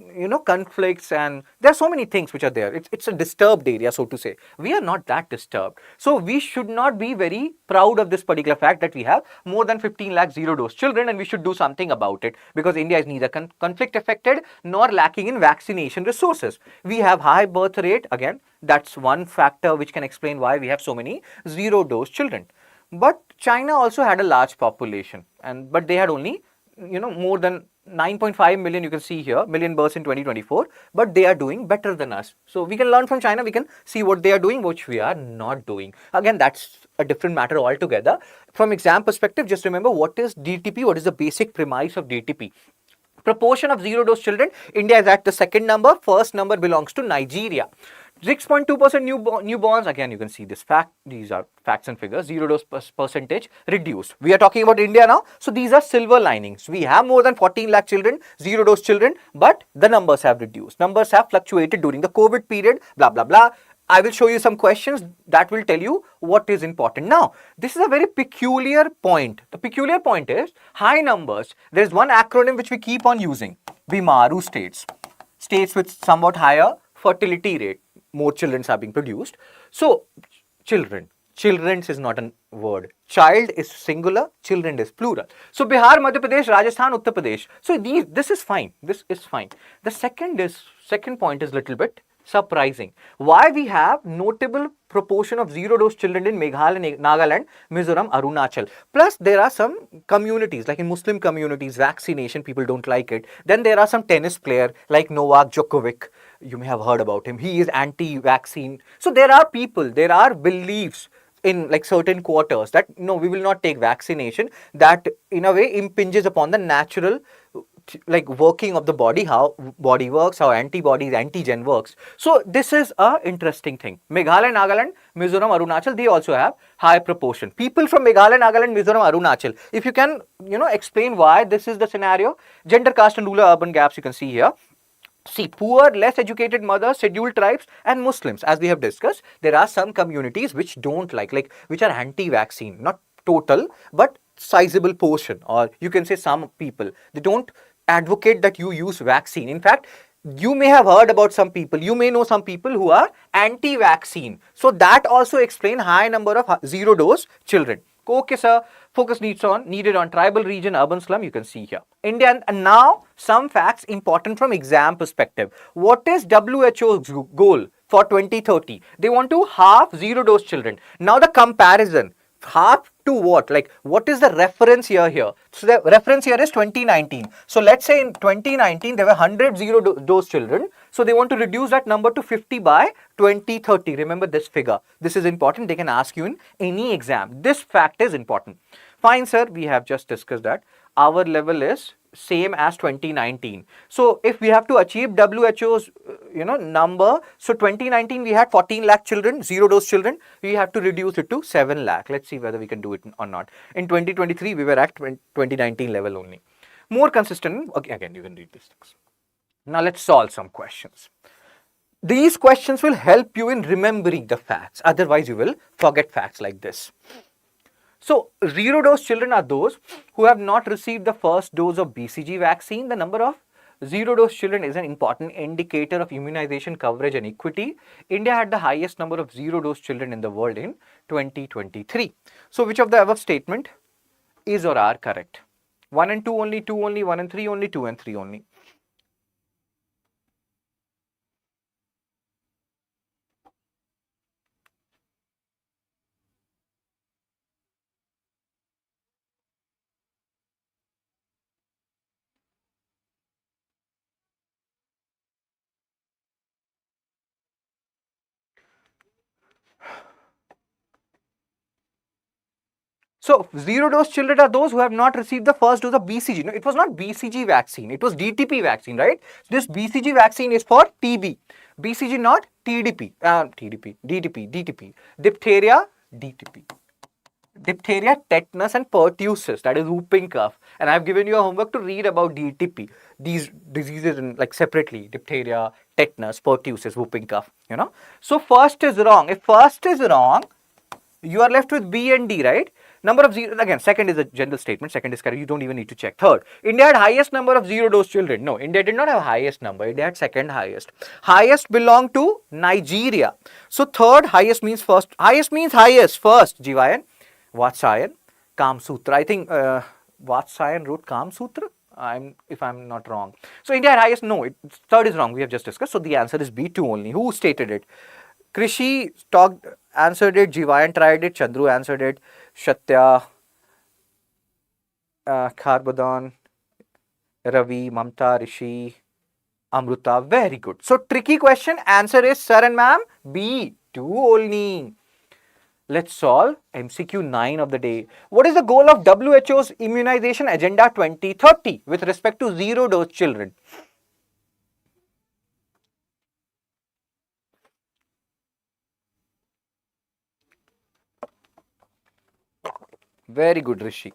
conflicts, and there are so many things which are there. It's a disturbed area, so to say. We are not that disturbed. So we should not be very proud of this particular fact that we have more than 15 lakh zero dose children, and we should do something about it, because India is neither conflict affected nor lacking in vaccination resources. We have high birth rate. Again, that's one factor which can explain why we have so many zero dose children. But China also had a large population, but they had only, more than 9.5 million, you can see here, million births in 2024, but they are doing better than us. So we can learn from China, we can see what they are doing, which we are not doing. Again, that's a different matter altogether. From exam perspective, just remember what is DTP, what is the basic premise of DTP. Proportion of zero dose children, India is at the second number, first number belongs to Nigeria. 6.2% newborns, again you can see this fact, these are facts and figures, zero dose percentage reduced. We are talking about India now, so these are silver linings. We have more than 14 lakh children, zero dose children, but the numbers have reduced. Numbers have fluctuated during the COVID period, blah, blah, blah. I will show you some questions that will tell you what is important. Now, this is a very peculiar point. The peculiar point is high numbers. There is one acronym which we keep on using, BIMARU states. States with somewhat higher fertility rate. More children are being produced. So, children Children's is not a word. Child is singular, children is plural. So Bihar, Madhya Pradesh, Rajasthan, Uttar Pradesh. So this is fine. This is fine. The second point is little bit surprising. Why we have notable proportion of zero dose children in Meghalaya, Nagaland, Mizoram, Arunachal. Plus there are some communities, like in Muslim communities, vaccination, people don't like it. Then there are some tennis player like Novak Djokovic. You may have heard about him. He is anti-vaccine. So there are people, there are beliefs in like certain quarters that no, we will not take vaccination, that in a way impinges upon the natural like working of the body, how body works, how antibodies, antigen works. So this is a interesting thing. Meghalaya, Nagaland, Mizoram, Arunachal, they also have high proportion. People from Meghalaya, Nagaland, Mizoram, Arunachal, if you can, explain why this is the scenario. Gender, caste and rural urban gaps you can see here. See, poor, less educated mothers, scheduled tribes and Muslims, as we have discussed, there are some communities which don't like which are anti-vaccine, not total, but sizable portion, or you can say some people, they don't advocate that you use vaccine. In fact, you may have heard about some people, you may know some people who are anti-vaccine. So that also explains high number of zero dose children. Okay, sir. Focus needed on tribal region, urban slum. You can see here. India, and now some facts important from exam perspective. What is WHO's goal for 2030? They want to halve zero dose children. Now the comparison. Half to what? Like, what is the reference year here? So the reference year is 2019. So let's say in 2019 there were 100 zero dose children. So they want to reduce that number to 50 by 2030. Remember this figure. This is important. They can ask you in any exam. This fact is important. Fine, sir. We have just discussed that. Our level is same as 2019. So if we have to achieve WHO's number, so 2019 we had 14 lakh children, zero dose children, we have to reduce it to 7 lakh. Let's see whether we can do it or not. In 2023 we were at 2019 level only. More consistent. Okay, again you can read these things. Now let's solve some questions. These questions will help you in remembering the facts, otherwise you will forget facts like this. So, zero dose children are those who have not received the first dose of BCG vaccine. The number of zero dose children is an important indicator of immunization coverage and equity. India had the highest number of zero dose children in the world in 2023. So, which of the above statement is or are correct? 1 and 2 only, 2 only, 1 and 3 only, 2 and 3 only. So, zero dose children are those who have not received the first dose of BCG. No, it was not BCG vaccine, it was DTP vaccine, right? This BCG vaccine is for TB. BCG not TDP, DTP. Diphtheria, DTP. Diphtheria, tetanus and pertussis, that is whooping cough. And I have given you a homework to read about DTP, these diseases in, like separately, diphtheria, tetanus, pertussis, whooping cough, So first is wrong. If first is wrong, you are left with B and D, right? Number of zero, again, second is a general statement, second is correct, you don't even need to check. Third, India had highest number of zero dose children. No, India did not have highest number, India had second highest. Highest belonged to Nigeria. So third, highest means first, highest means highest, first, Jivayan, Vatsayan, Kam Sutra. I think Vatsayan wrote Kam Sutra, if I'm not wrong. So India had highest, no, third is wrong, we have just discussed. So the answer is B2 only. Who stated it? Krishi answered it, Jivayan tried it, Chandru answered it, Shatya, Kharbadon, Ravi, Mamta, Rishi, Amruta. Very good. So tricky question. Answer is, sir and ma'am, B2 only. Let's solve MCQ 9 of the day. What is the goal of WHO's immunization agenda 2030 with respect to zero dose children? Very good, Rishi.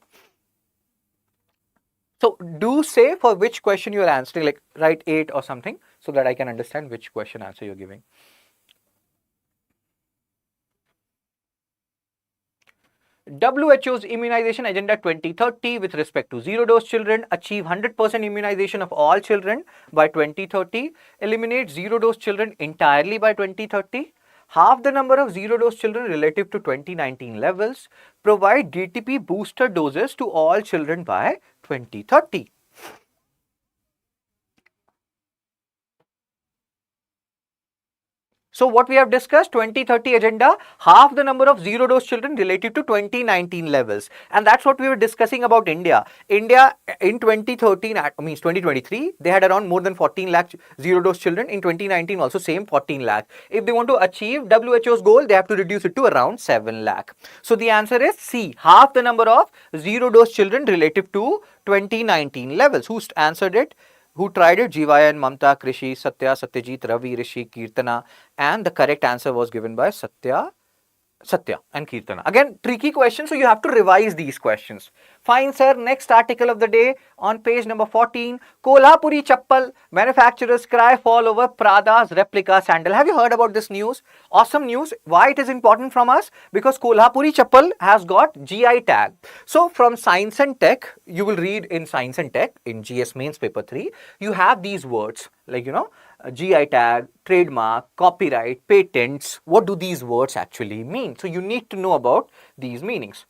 So do say for which question you are answering, like write 8 or something, so that I can understand which question answer you're giving. WHO's immunization agenda 2030 with respect to zero dose children: achieve 100% immunization of all children by 2030, eliminate zero dose children entirely by 2030, half the number of zero dose children relative to 2019 levels, provide DTP booster doses to all children by 2030. So what we have discussed, 2030 agenda, half the number of zero dose children related to 2019 levels. And that's what we were discussing about India. India in 2013, means 2023, they had around more than 14 lakh zero dose children. In 2019 also same 14 lakh. If they want to achieve WHO's goal, they have to reduce it to around 7 lakh. So the answer is C, half the number of zero dose children relative to 2019 levels. Who answered it? Who tried it? Jivayan, Mamta, Krishi, Satya, Satyajit, Ravi, Rishi, Kirtana, and the correct answer was given by Satya and Kirtana. Again, tricky question, so you have to revise these questions. Fine, sir. Next article of the day on page number 14. Kolhapuri Chappal manufacturers cry fall over Prada's replica sandal. Have you heard about this news? Awesome news. Why it is important from us? Because Kolhapuri Chappal has got GI tag. So from Science and Tech, you will read in Science and Tech in GS Mains paper 3, you have these words like, GI tag, trademark, copyright, patents. What do these words actually mean? So you need to know about these meanings,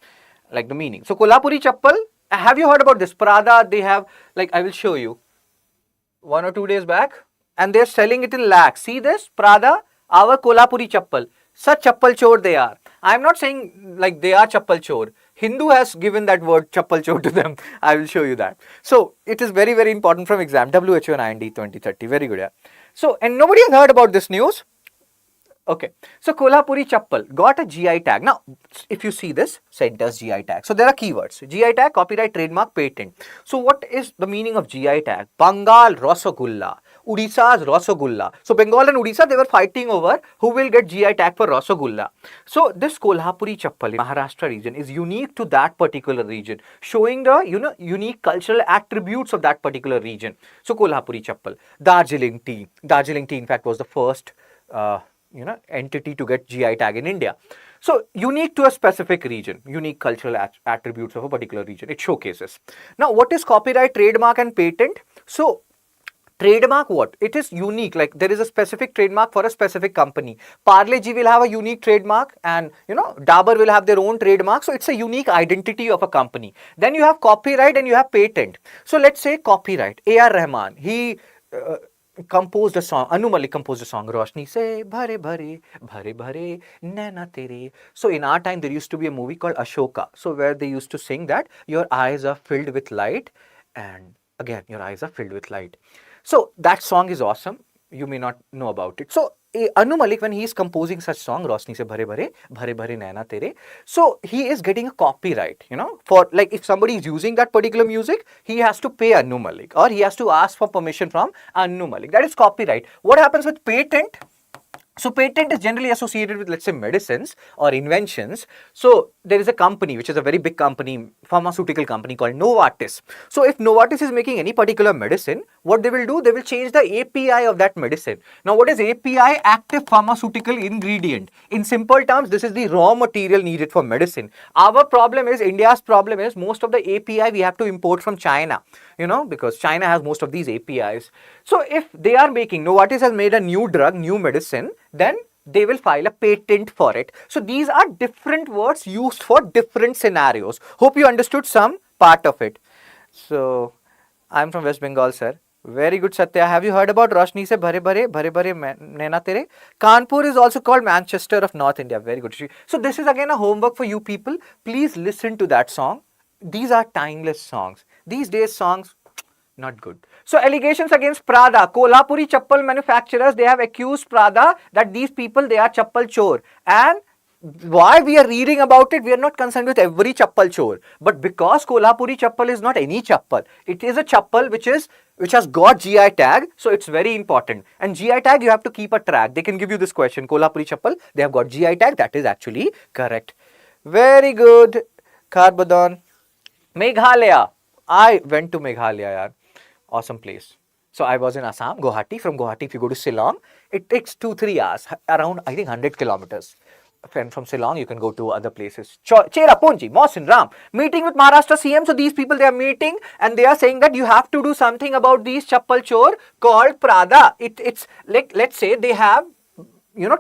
like the meaning. So Kolhapuri Chappal, have you heard about this? Prada, they have, like I will show you 1 or 2 days back, and they're selling it in lakhs. See this? Prada, our Kolhapuri Chappal. Such chappal chor they are. I'm not saying like they are chappal chor. Hindu has given that word chappal chor to them. I will show you that. So it is very, very important from exam. WHO and IND 2030. Very good. Yeah. So, and nobody has heard about this news. Okay, so Kolhapuri Chappal got a GI tag. Now, if you see this, centers GI tag. So there are keywords: GI tag, copyright, trademark, patent. So what is the meaning of GI tag? Bengal Rasagulla, Odisha's Rasagulla. So Bengal and Odisha, they were fighting over who will get GI tag for Rasagulla. So this Kolhapuri Chappal in Maharashtra region is unique to that particular region, showing the unique cultural attributes of that particular region. So Kolhapuri Chappal, Darjeeling tea. Darjeeling tea, in fact, was the first entity to get GI tag in India. So unique to a specific region, unique cultural attributes of a particular region, it showcases. Now, what is copyright, trademark and patent? So trademark, what? It is unique, like there is a specific trademark for a specific company. Parle G will have a unique trademark, and Dabur will have their own trademark. So it's a unique identity of a company. Then you have copyright and you have patent. So let's say copyright, A.R. Rahman, he composed a song, Anu Malik composed a song, Roshni se bhare bhare, bhare bhare, naina tere. So in our time, there used to be a movie called Ashoka. So where they used to sing that, your eyes are filled with light, and again, your eyes are filled with light. So that song is awesome. You may not know about it. So Anu Malik, when he is composing such song, Roshni se bhare bhare, bhare bhare naina tere, so he is getting a copyright, for like if somebody is using that particular music, he has to pay Anu Malik, or he has to ask for permission from Anu Malik. That is copyright. What happens with patent? So patent is generally associated with, let's say, medicines or inventions. So there is a company, which is a very big company, pharmaceutical company called Novartis. So if Novartis is making any particular medicine, what they will do, they will change the API of that medicine. Now, what is API? Active pharmaceutical ingredient. In simple terms, this is the raw material needed for medicine. Our problem is, India's problem is, most of the API we have to import from China, because China has most of these APIs. So if they are making, Novartis has made a new drug, new medicine, then they will file a patent for it. So these are different words used for different scenarios. Hope you understood some part of it. So I'm from West Bengal, sir. Very good, Satya. Have you heard about Roshni se bhare bhare, bhare bhare naina tere? Kanpur is also called Manchester of North India. Very good. So this is again a homework for you people. Please listen to that song. These are timeless songs. These days songs, not good. So allegations against Prada. Kolhapuri chappal manufacturers, they have accused Prada that these people, they are chappal chor. And why we are reading about it, we are not concerned with every chappal chor. But because Kolhapuri chappal is not any chappal, it is a chappal which has got GI tag, so it's very important. And GI tag, you have to keep a track. They can give you this question, Kolhapuri chappal, they have got GI tag, that is actually correct. Very good, Karbadon. Meghalaya. I went to Meghalaya, yaar. Awesome place. So I was in Assam, Guwahati. From Guwahati, if you go to Shillong, it takes 2-3 hours, around I think 100 kilometers. And from Shillong, you can go to other places. Cherrapunji, Mohsin, Ram, meeting with Maharashtra CM. So these people, they are meeting and they are saying that you have to do something about these chappal chor called Prada. It's like, let's say they have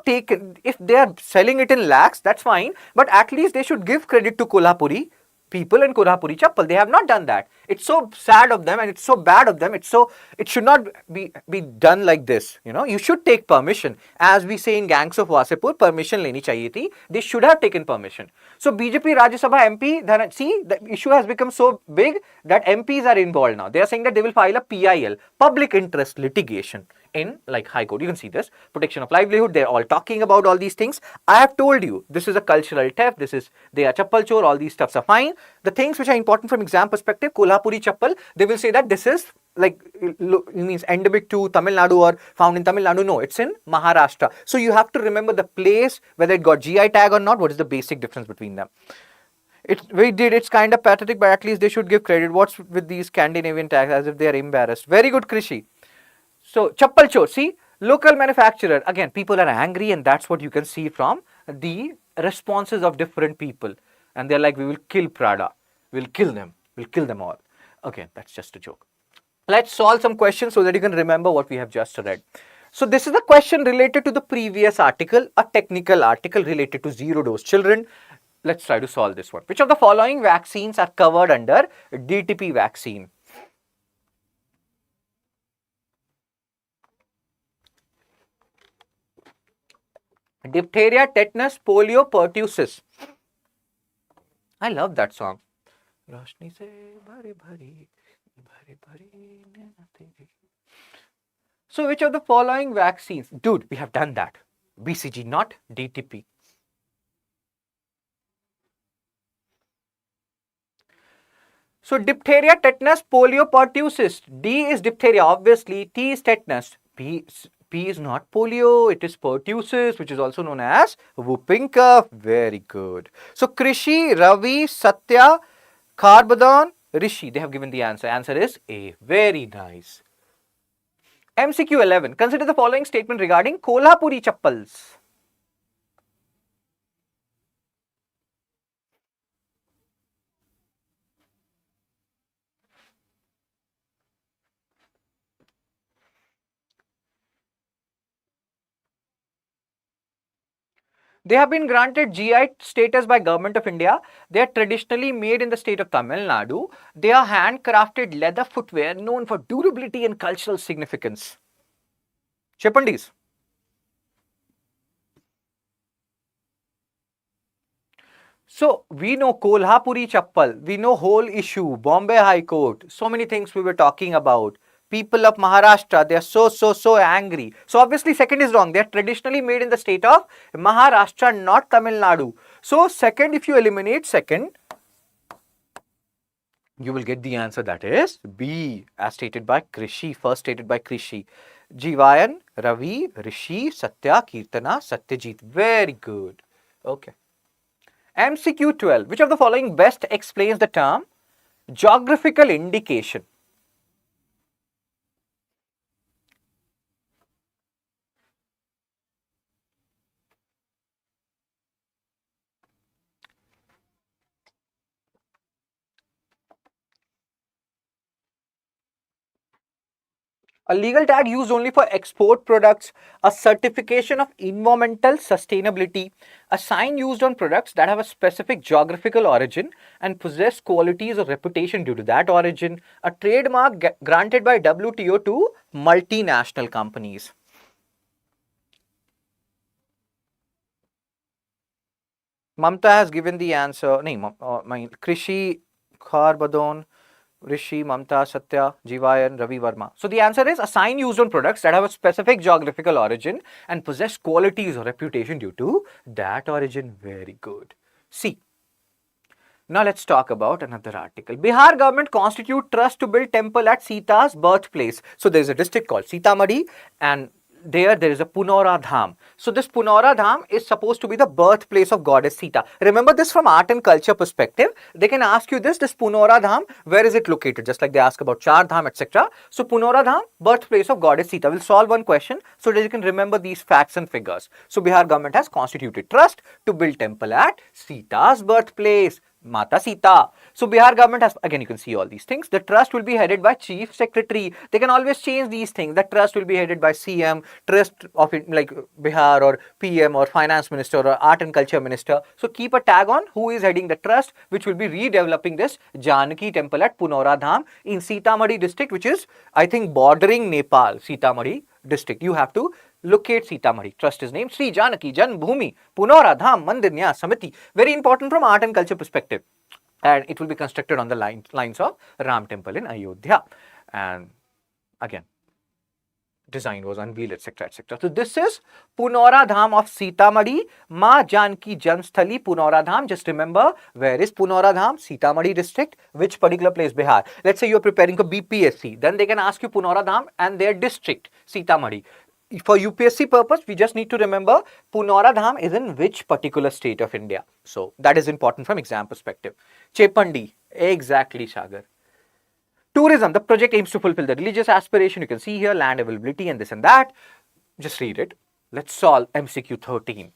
take, if they are selling it in lakhs, that's fine, but at least they should give credit to Kolhapuri people and Kolhapuri chappal. They have not done that. It's so sad of them and it's so bad of them. It should not be done like this. You should take permission. As we say in Gangs of Wasipur, permission leni chahiye thi. They should have taken permission. So BJP Rajya Sabha MP, see, the issue has become so big that MPs are involved now. They are saying that they will file a PIL, public interest litigation, in like High Court. You can see this protection of livelihood. They're all talking about all these things. I have told you this is a cultural theft. They are chappal chor. All these stuffs are fine. The things which are important from exam perspective, Kolhapuri chappal, they will say that this is like, it means endemic to Tamil Nadu or found in Tamil Nadu. No, it's in Maharashtra. So you have to remember the place, whether it got GI tag or not. What is the basic difference between them? It's kind of pathetic, but at least they should give credit. What's with these Scandinavian tags, as if they are embarrassed? Very good, Krishi. So, chappal chor, see, local manufacturer, again, people are angry, and that's what you can see from the responses of different people. And they're like, we will kill Prada, we'll kill them all. Okay, that's just a joke. Let's solve some questions so that you can remember what we have just read. So, this is a question related to the previous article, a technical article related to zero-dose children. Let's try to solve this one. Which of the following vaccines are covered under DTP vaccine? Diphtheria, tetanus, polio, pertussis. I love that song. So which of the following vaccines? Dude, we have done that. BCG, not DTP. So diphtheria, tetanus, polio, pertussis. D is diphtheria, obviously. T is tetanus. P is not polio, it is pertussis, which is also known as whooping cough. Very good. So Krishi, Ravi, Satya, Kharbadon, Rishi, they have given the answer. Answer is A. Very nice. MCQ 11. Consider the following statement regarding Kolhapuri chappals. They have been granted GI status by Government of India. They are traditionally made in the state of Tamil Nadu. They are handcrafted leather footwear known for durability and cultural significance. Chippandis. So, we know Kolhapuri chappal, we know whole issue, Bombay High Court, so many things we were talking about. People of Maharashtra, they are so angry. So obviously second is wrong. They are traditionally made in the state of Maharashtra, not Tamil Nadu. So second, if you eliminate second, you will get the answer, that is B, as stated by Krishi, first stated by Krishi. Jivayan, Ravi, Rishi, Satya, Kirtana, Satyajit. Very good. Okay. MCQ 12. Which of the following best explains the term geographical indication? A legal tag used only for export products, a certification of environmental sustainability, a sign used on products that have a specific geographical origin and possess qualities or reputation due to that origin, a trademark granted by WTO to multinational companies. Mamta has given the answer. Krishi, Kharbadon, Rishi, Mamta, Satya, Jivayan, Ravi Verma. So the answer is a sign used on products that have a specific geographical origin and possess qualities or reputation due to that origin. Very good. C. Now let's talk about another article. Bihar government constitute trust to build temple at Sita's birthplace. So there is a district called Sitamarhi, and there is a Punora Dham. So this Punora Dham is supposed to be the birthplace of goddess Sita. Remember this from art and culture perspective. They can ask you this Punora Dham, where is it located? Just like they ask about Char Dham, etc. So Punora Dham, birthplace of goddess Sita. We'll solve one question so that you can remember these facts and figures. So Bihar government has constituted trust to build temple at Sita's birthplace. Mata Sita. So Bihar government has, again you can see all these things. The trust will be headed by chief secretary. They can always change these things. The trust will be headed by CM, trust of it, like Bihar or PM or finance minister or art and culture minister. So keep a tag on who is heading the trust, which will be redeveloping this Janaki temple at Punora Dham in Sitamarhi district, which is I think bordering Nepal. Sitamarhi district. You have to locate Sitamarhi. Trust is named Sri Janaki Janbhumi Punora Dham Mandir Nya Samiti. Very important from art and culture perspective. And it will be constructed on the lines of Ram temple in Ayodhya. And again, design was unveiled, etc., etc. So this is Punora Dham of Sitamarhi, Ma Janki Janmsthali, Punora Dham. Just remember, where is Punora Dham? Sitamarhi district. Which particular place? Bihar. Let's say you are preparing for BPSC. Then they can ask you Punora Dham and their district, Sitamarhi. For UPSC purpose, we just need to remember Punora Dham is in which particular state of India. So that is important from exam perspective. Chepandi, exactly, Sagar. Tourism, the project aims to fulfill the religious aspiration. You can see here land availability and this and that. Just read it. Let's solve MCQ 13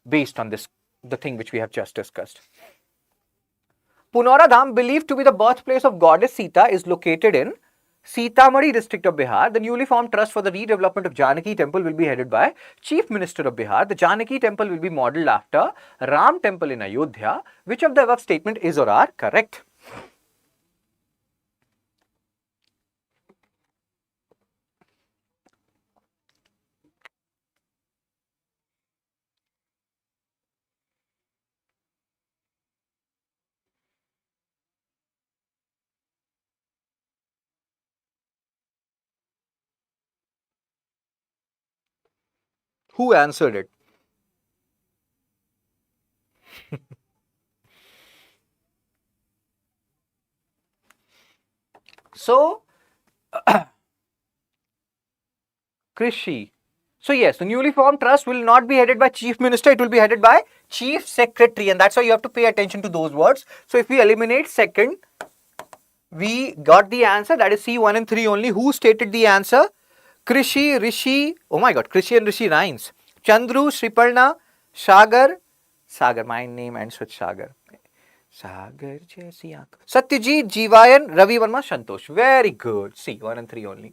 based on this, the thing which we have just discussed. Punora Dham, believed to be the birthplace of goddess Sita, is located in Sitamarhi district of Bihar. The newly formed trust for the redevelopment of Janaki temple will be headed by Chief Minister of Bihar. The Janaki temple will be modelled after Ram temple in Ayodhya. Which of the above statement is or are correct? Who answered it? So, Krishi. So yes, the newly formed trust will not be headed by Chief Minister, it will be headed by Chief Secretary, and that's why you have to pay attention to those words. So if we eliminate second, we got the answer, that is C1 and 3 only. Who stated the answer? Krishi, Rishi, oh my god, Krishi and Rishi rhymes. Chandru, Sriparna, Sagar, my name ends with Sagar. Sagar Jaisi Aankh. Satyajit, Jivayan, Ravi Verma, Santosh. Very good. See, 1 and 3 only.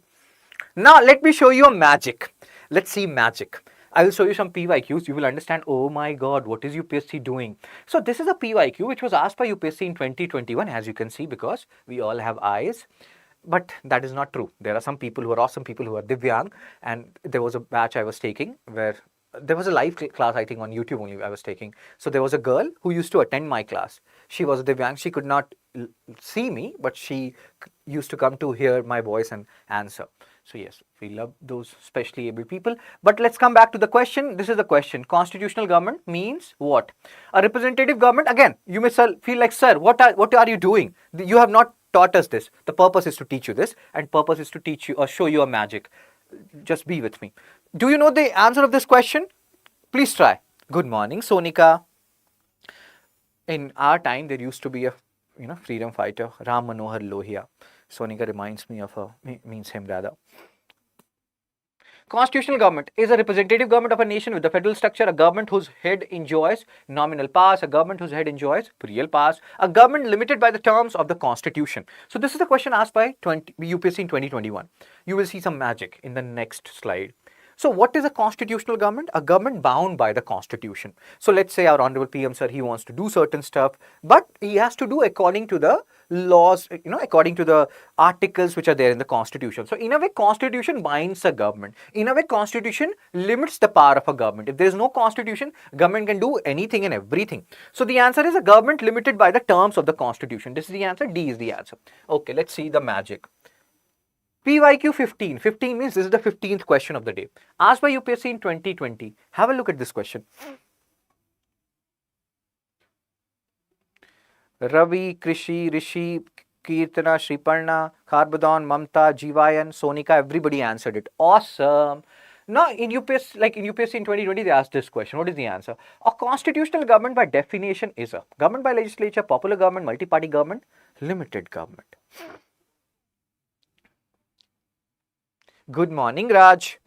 Now, let me show you a magic. Let's see magic. I will show you some PYQs. You will understand, oh my god, what is UPSC doing? So, this is a PYQ which was asked by UPSC in 2021, as you can see, because we all have eyes. But that is not true. There are some people who are awesome, people who are Divyang, and there was a batch I was taking where there was a live class, I think on YouTube only I was taking. So there was a girl who used to attend my class. She was a Divyang. She could not see me, but she used to come to hear my voice and answer. So yes, we love those specially able people. But let's come back to the question. This is the question. Constitutional government means what? A representative government. Again, you may feel like, sir, what are you doing? You have not taught us this. The purpose is to teach you this, and purpose is to teach you or show you a magic. Just be with me. Do you know the answer of this question? Please try. Good morning, Sonika. In our time, there used to be a freedom fighter, Ram Manohar Lohia. Sonika reminds me of means him rather. Constitutional government is a representative government of a nation with a federal structure, a government whose head enjoys nominal powers, a government whose head enjoys real powers, a government limited by the terms of the constitution. So this is the question asked by UPSC in 2021. You will see some magic in the next slide. So what is a constitutional government? A government bound by the constitution. So let's say our Honorable PM sir, he wants to do certain stuff, but he has to do according to the laws, according to the articles which are there in the constitution. So in a way, constitution binds a government. In a way, constitution limits the power of a government. If there is no constitution, government can do anything and everything. So the answer is a government limited by the terms of the constitution. This is the answer. D is the answer. Okay, let's see the magic. PYQ 15. 15 means this is the 15th question of the day. Asked by UPSC in 2020. Have a look at this question. Ravi, Krishi, Rishi, Kirtana, Sriparna, Kharbadon, Mamta, Jivayan, Sonika, everybody answered it. Awesome. Now, in UPSC, in 2020, they asked this question. What is the answer? A constitutional government by definition is a government by legislature, popular government, multi-party government, limited government. Good morning, Raj.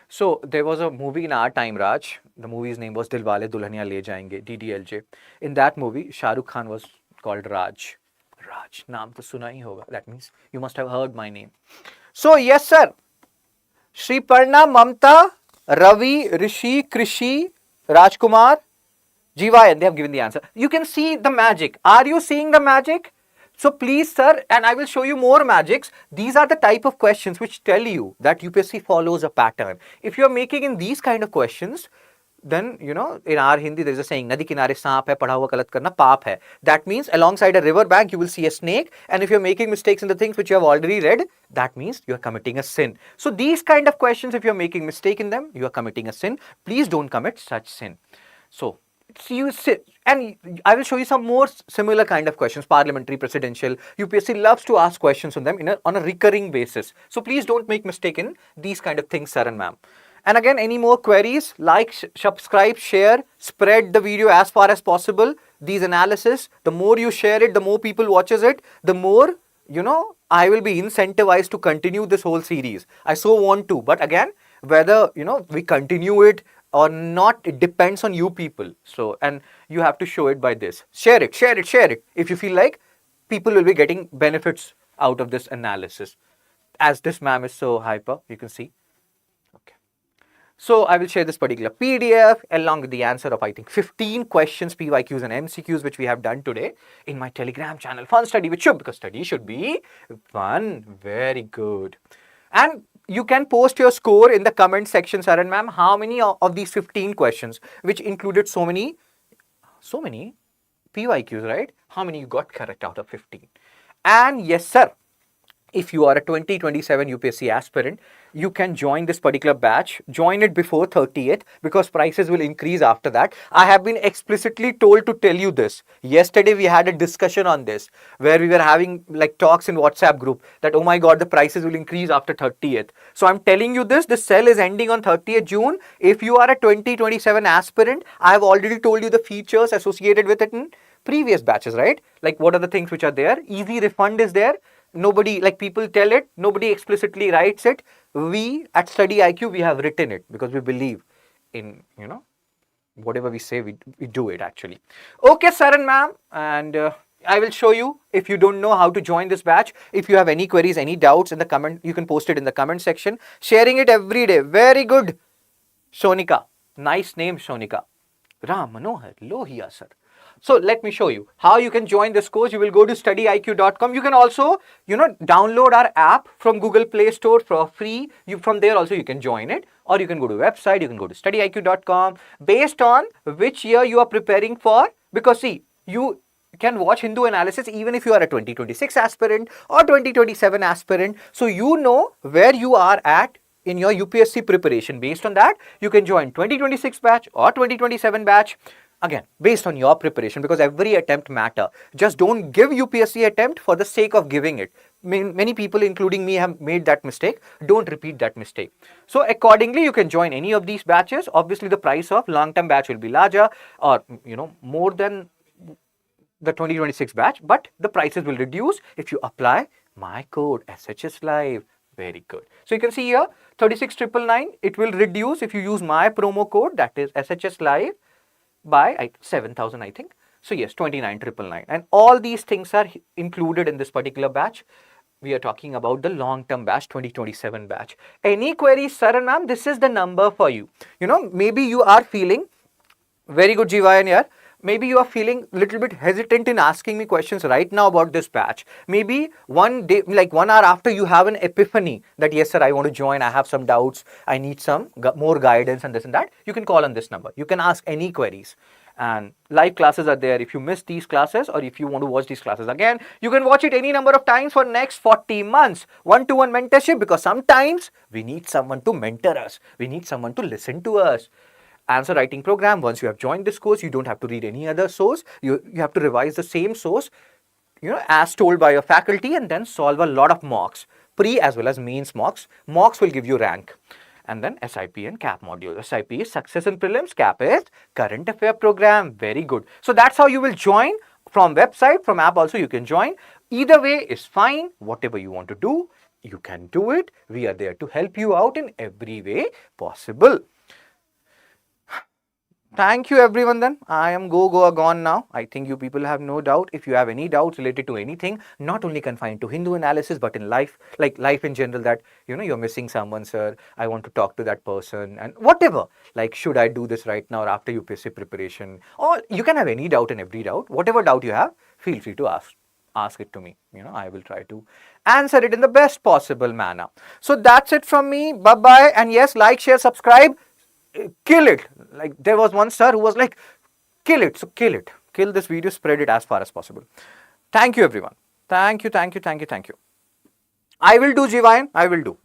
So, there was a movie in our time, Raj. The movie's name was Dilwale Dulhaniya Le Jayenge, DDLJ. In that movie, Shah Rukh Khan was called Raj. Raj, naam to suna hi hoga. That means you must have heard my name. So yes, sir. Shri Parna, Mamta, Ravi, Rishi, Krishi, Rajkumar, Jivayan, they have given the answer. You can see the magic. Are you seeing the magic? So please, sir, and I will show you more magics. These are the type of questions which tell you that UPSC follows a pattern. If you are making in these kind of questions, then, you know, in our Hindi, there is a saying, Nadi kinare saap hai, padha hua galat karna paap hai. That means alongside a river bank, you will see a snake. And if you're making mistakes in the things which you have already read, that means you're committing a sin. So these kind of questions, if you're making mistake in them, you are committing a sin. Please don't commit such sin. So, you sit, and I will show you some more similar kind of questions, parliamentary, presidential. UPSC loves to ask questions on them on a recurring basis. So please don't make mistake in these kind of things, sir and ma'am. And again, any more queries, like, subscribe, share, spread the video as far as possible. These analysis, the more you share it, the more people watches it, the more, you know, I will be incentivized to continue this whole series. I so want to, but again, whether, you know, we continue it or not, it depends on you people. So, and you have to show it by this. Share it, share it, share it. If you feel like people will be getting benefits out of this analysis. As this ma'am is so hyper, you can see. Okay. So I will share this particular PDF along with the answer of, I think, 15 questions, PYQs and MCQs, which we have done today in my Telegram channel. Fun Study with Shubh, because study should be fun. Very good. And you can post your score in the comment section, sir and ma'am. How many of these 15 questions, which included so many PYQs, right? How many you got correct out of 15? And yes, sir, if you are a 2027 UPSC aspirant, you can join this particular batch. Join it before 30th because prices will increase after that. I have been explicitly told to tell you this. Yesterday we had a discussion on this where we were having like talks in WhatsApp group that, oh my God, the prices will increase after 30th. So I'm telling you this sale is ending on 30th June. If you are a 2027 aspirant, I have already told you the features associated with it in previous batches, right? Like what are the things which are there? Easy refund is there. Nobody, like people tell it, nobody explicitly writes it. We at StudyIQ, we have written it because we believe in, you know, whatever we say, we do it actually. Okay, sir and ma'am, and I will show you if you don't know how to join this batch. If you have any queries, any doubts in the comment, you can post it in the comment section. Sharing it every day. Very good. Shonika. Nice name, Shonika. Ram Manohar Lohia, sir. So let me show you how you can join this course. You will go to StudyIQ.com. You can also, you know, download our app from Google Play Store for free. From there also you can join it, or you can go to website. You can go to StudyIQ.com based on which year you are preparing for. Because see, you can watch Hindu analysis even if you are a 2026 aspirant or 2027 aspirant. So you know where you are at in your UPSC preparation. Based on that, you can join 2026 batch or 2027 batch. Again, based on your preparation, because every attempt matter. Just don't give UPSC attempt for the sake of giving it. Many people, including me, have made that mistake. Don't repeat that mistake. So accordingly, you can join any of these batches. Obviously, the price of long-term batch will be larger, or, you know, more than the 2026 batch, but the prices will reduce if you apply my code SHS Live. Very good. So you can see here 36,999. It will reduce if you use my promo code, that is SHS Live, by 7,000, I think. So yes, 29,999. And all these things are included in this particular batch. We are talking about the long-term batch, 2027 batch. Any queries, sir and ma'am? This is the number for you. You know, maybe you are feeling, very good Jivayan here, maybe you are feeling a little bit hesitant in asking me questions right now about this batch. Maybe one day, like 1 hour after, you have an epiphany that, yes, sir, I want to join. I have some doubts. I need some more guidance and this and that. You can call on this number. You can ask any queries. And live classes are there. If you miss these classes or if you want to watch these classes again, you can watch it any number of times for next 40 months. One-to-one mentorship, because sometimes we need someone to mentor us. We need someone to listen to us. Answer writing program. Once you have joined this course, you don't have to read any other source. You have to revise the same source, you know, as told by your faculty, and then solve a lot of mocks, pre as well as mains mocks. Mocks will give you rank. And then SIP and CAP module. SIP is success in prelims, CAP is current affair program. Very good. So that's how you will join. From website, from app also you can join. Either way is fine. Whatever you want to do, you can do it. We are there to help you out in every way possible. Thank you everyone then. I am gone now. I think you people have no doubt. If you have any doubts related to anything, not only confined to Hindu analysis, but in life, like life in general, that you're missing someone, sir. I want to talk to that person and whatever. Like, should I do this right now or after UPSC preparation? Or you can have any doubt and every doubt. Whatever doubt you have, feel free to ask it to me. I will try to answer it in the best possible manner. So that's it from me. Bye bye. And yes, like, share, subscribe. Kill it. Like, there was one sir who was like, kill it. So kill it. Kill this video, spread it as far as possible. Thank you, everyone. Thank you. I will do, Jivine. I will do.